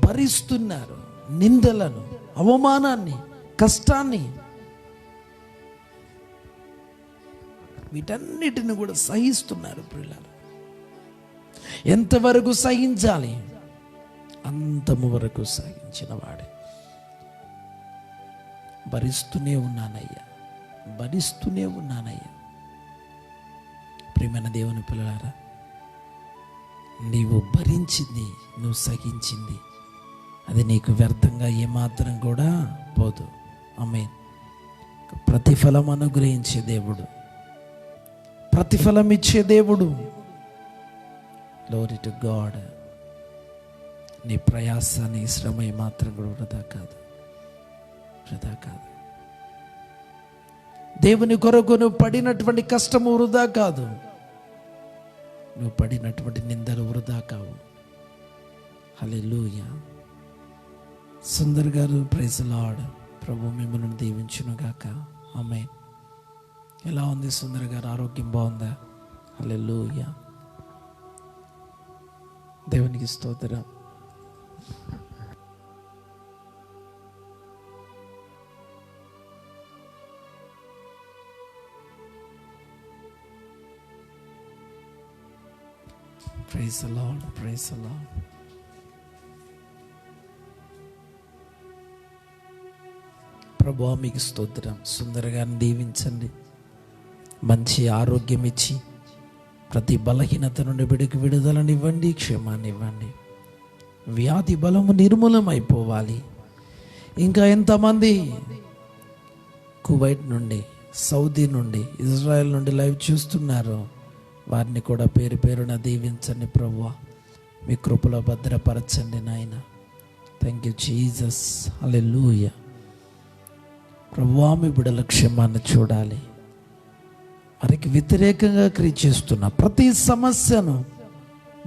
భరిస్తున్నారు నిందలను, అవమానాన్ని, కష్టాన్ని, వీటన్నిటిని కూడా సహిస్తున్నారు ప్రియులారా. ఎంతవరకు సహించాలి? అంతము వరకు సహించిన వాడే. భరిస్తూనే ఉన్నానయ్యా. ప్రియమైన దేవుని పిల్లలారా, నీవు భరించింది, నువ్వు సహించింది, అది నీకు వ్యర్థంగా ఏమాత్రం కూడా పోదు. ఆమేన్. ప్రతిఫలం అనుగ్రహించే దేవుడు, ప్రతిఫలం ఇచ్చే దేవుడు. Glory to God. నీ ప్రయాస, నీ శ్రమ మాత్రం కూడా వృధా కాదు. దేవుని కొరకు నువ్వు పడినటువంటి కష్టము వృధా కాదు. నువ్వు పడినటువంటి నిందలు వృధా కావు. హల్లెలూయా. సుందర్ గారు, ప్రైజ్ లార్డ్. ప్రభు మిమ్మల్ని దీవించును గాక. ఆమేన్. ఎలా ఉంది సుందర్ గారు? ఆరోగ్యం బాగుందా? హల్లెలూయా. దేవునికి స్తోత్రం. Praise the lord, praise the lord. ప్రభువా మీకు స్తోత్రం. సుందరగాన్ని దీవించండి, మంచి ఆరోగ్యం ఇచ్చి ప్రతి బలహీనత నుండి విడుదలనివ్వండి, క్షేమాన్ని ఇవ్వండి. వ్యాధి బలము నిర్మూలమైపోవాలి. ఇంకా ఎంతమంది కువైట్ నుండి, సౌదీ నుండి, ఇజ్రాయెల్ నుండి లైవ్ చూస్తున్నారో వారిని కూడా పేరు పేరున దీవించండి ప్రభువా. మీ కృపలో భద్రపరచండి నాయన. Thank you Jesus. హల్లెలూయా. ప్రభువా మీ బిడ్డల క్షేమాన్ని చూడాలి. వారికి వ్యతిరేకంగా క్రియ చేస్తున్న ప్రతి సమస్యను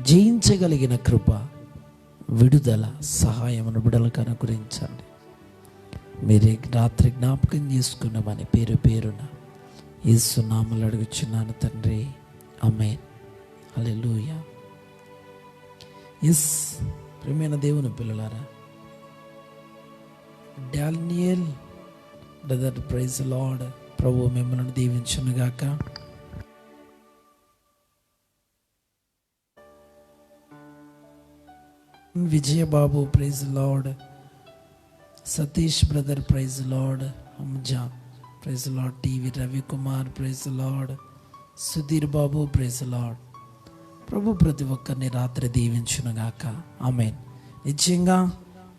జయించగలిగిన కృప, విడుదల, సహాయమును బిడ్డలకు అనుగ్రహించండి. మీరే రాత్రి జ్ఞాపకం చేసుకున్నామని పేరు పేరున యేసు నామములో అడుగుచున్నాను తండ్రి, ఆమేన్. హల్లెలూయా. ఎస్ ప్రియమైన దేవుని పిల్లలారా, Daniel brother, praise the Lord. ప్రభు మిమ్మల్ని దీవించును గాక. Vijayababu, praise the Lord. Satish brother, praise the Lord. Hamza, praise the Lord. TV Ravikumar, praise the Lord. Sudheer Babu, praise the Lord. ప్రభు ప్రతి ఒక్కరిని రాత్రి దీవించును గాక. ఆమేన్. నిశ్చయంగా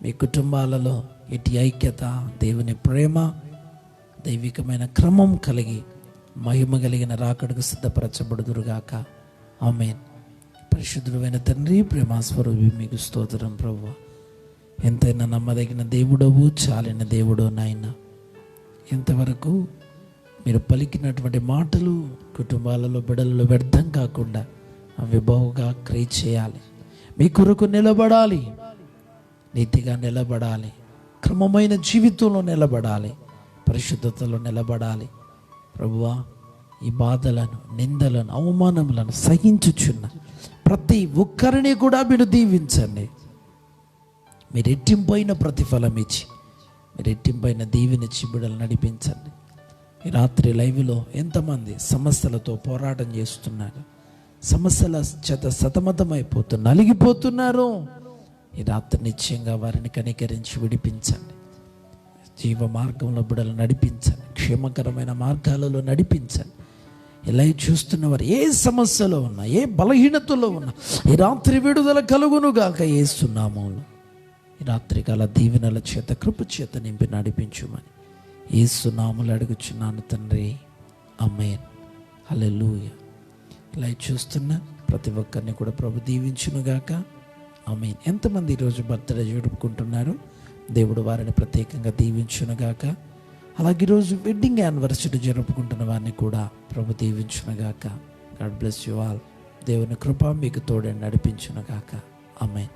మీ కుటుంబాలలో ఇటు ఐక్యత, దేవుని ప్రేమ, దైవికమైన క్రమం కలిగి మహిమ కలిగిన రాకడకు సిద్ధపరచబడుదురుగాక. ఆమేన్. పరిశుద్ధుడైన తండ్రి, ప్రేమాస్వరూపి మీకు స్తోత్రం ప్రభువా. ఎంతైనా నమ్మదగిన దేవుడవు, చాలిన దేవుడు నాయన. ఇంతవరకు మీరు పలికినటువంటి మాటలు కుటుంబాలలో, బిడ్డలలో వ్యర్థం కాకుండా అవి బహుగా క్రియ చేయాలి. మీ కొరకు నిలబడాలి, నీతిగా నిలబడాలి, క్రమమైన జీవితంలో నిలబడాలి, పరిశుద్ధతలో నిలబడాలి. ప్రభువా, ఈ బాధలను, నిందలను, అవమానములను సహించుచున్న ప్రతి ఒక్కరిని కూడా మీరు దీవించండి. మీరు రెట్టింపైన ప్రతిఫలం ఇచ్చి, మీరు రెట్టింపైన దీవెనిచ్చి బిడ్డలు నడిపించండి. ఈ రాత్రి లైవ్లో ఎంతమంది సమస్యలతో పోరాటం చేస్తున్నారు, సమస్యల చేత సతమతమైపోతున్నారు, నలిగిపోతున్నారు. ఈ రాత్రి నిశ్చయంగా వారిని కనికరించి విడిపించండి. జీవ మార్గంలో బిడ్డలు నడిపించండి, క్షేమకరమైన మార్గాలలో నడిపించండి. ఇలా చూస్తున్న వారు ఏ సమస్యలో ఉన్నా, ఏ బలహీనతలో ఉన్నా, ఈ రాత్రి విడుదల కలుగునుగాక యేసు నామములో. ఈ రాత్రి కాల దీవెనల చేత, కృప చేత నింపి నడిపించుమని యేసు నామములో అడుగుచున్నాను తండ్రి, ఆమేన్. హల్లెలూయా. ఇలా చూస్తున్న ప్రతి ఒక్కరిని కూడా ప్రభు దీవించునుగాక. ఆమేన్. ఎంతమంది ఈరోజు బర్త్డే జరుపుకుంటున్నారు? దేవుడు వారిని ప్రత్యేకంగా దీవించునుగాక. అలాగే ఈరోజు వెడ్డింగ్ యానివర్సరీ జరుపుకుంటున్న వారిని కూడా ప్రభు దీవించునుగాక. God bless you all. దేవుని కృప మీకు తోడే నడిపించునుగాక. ఆమేన్.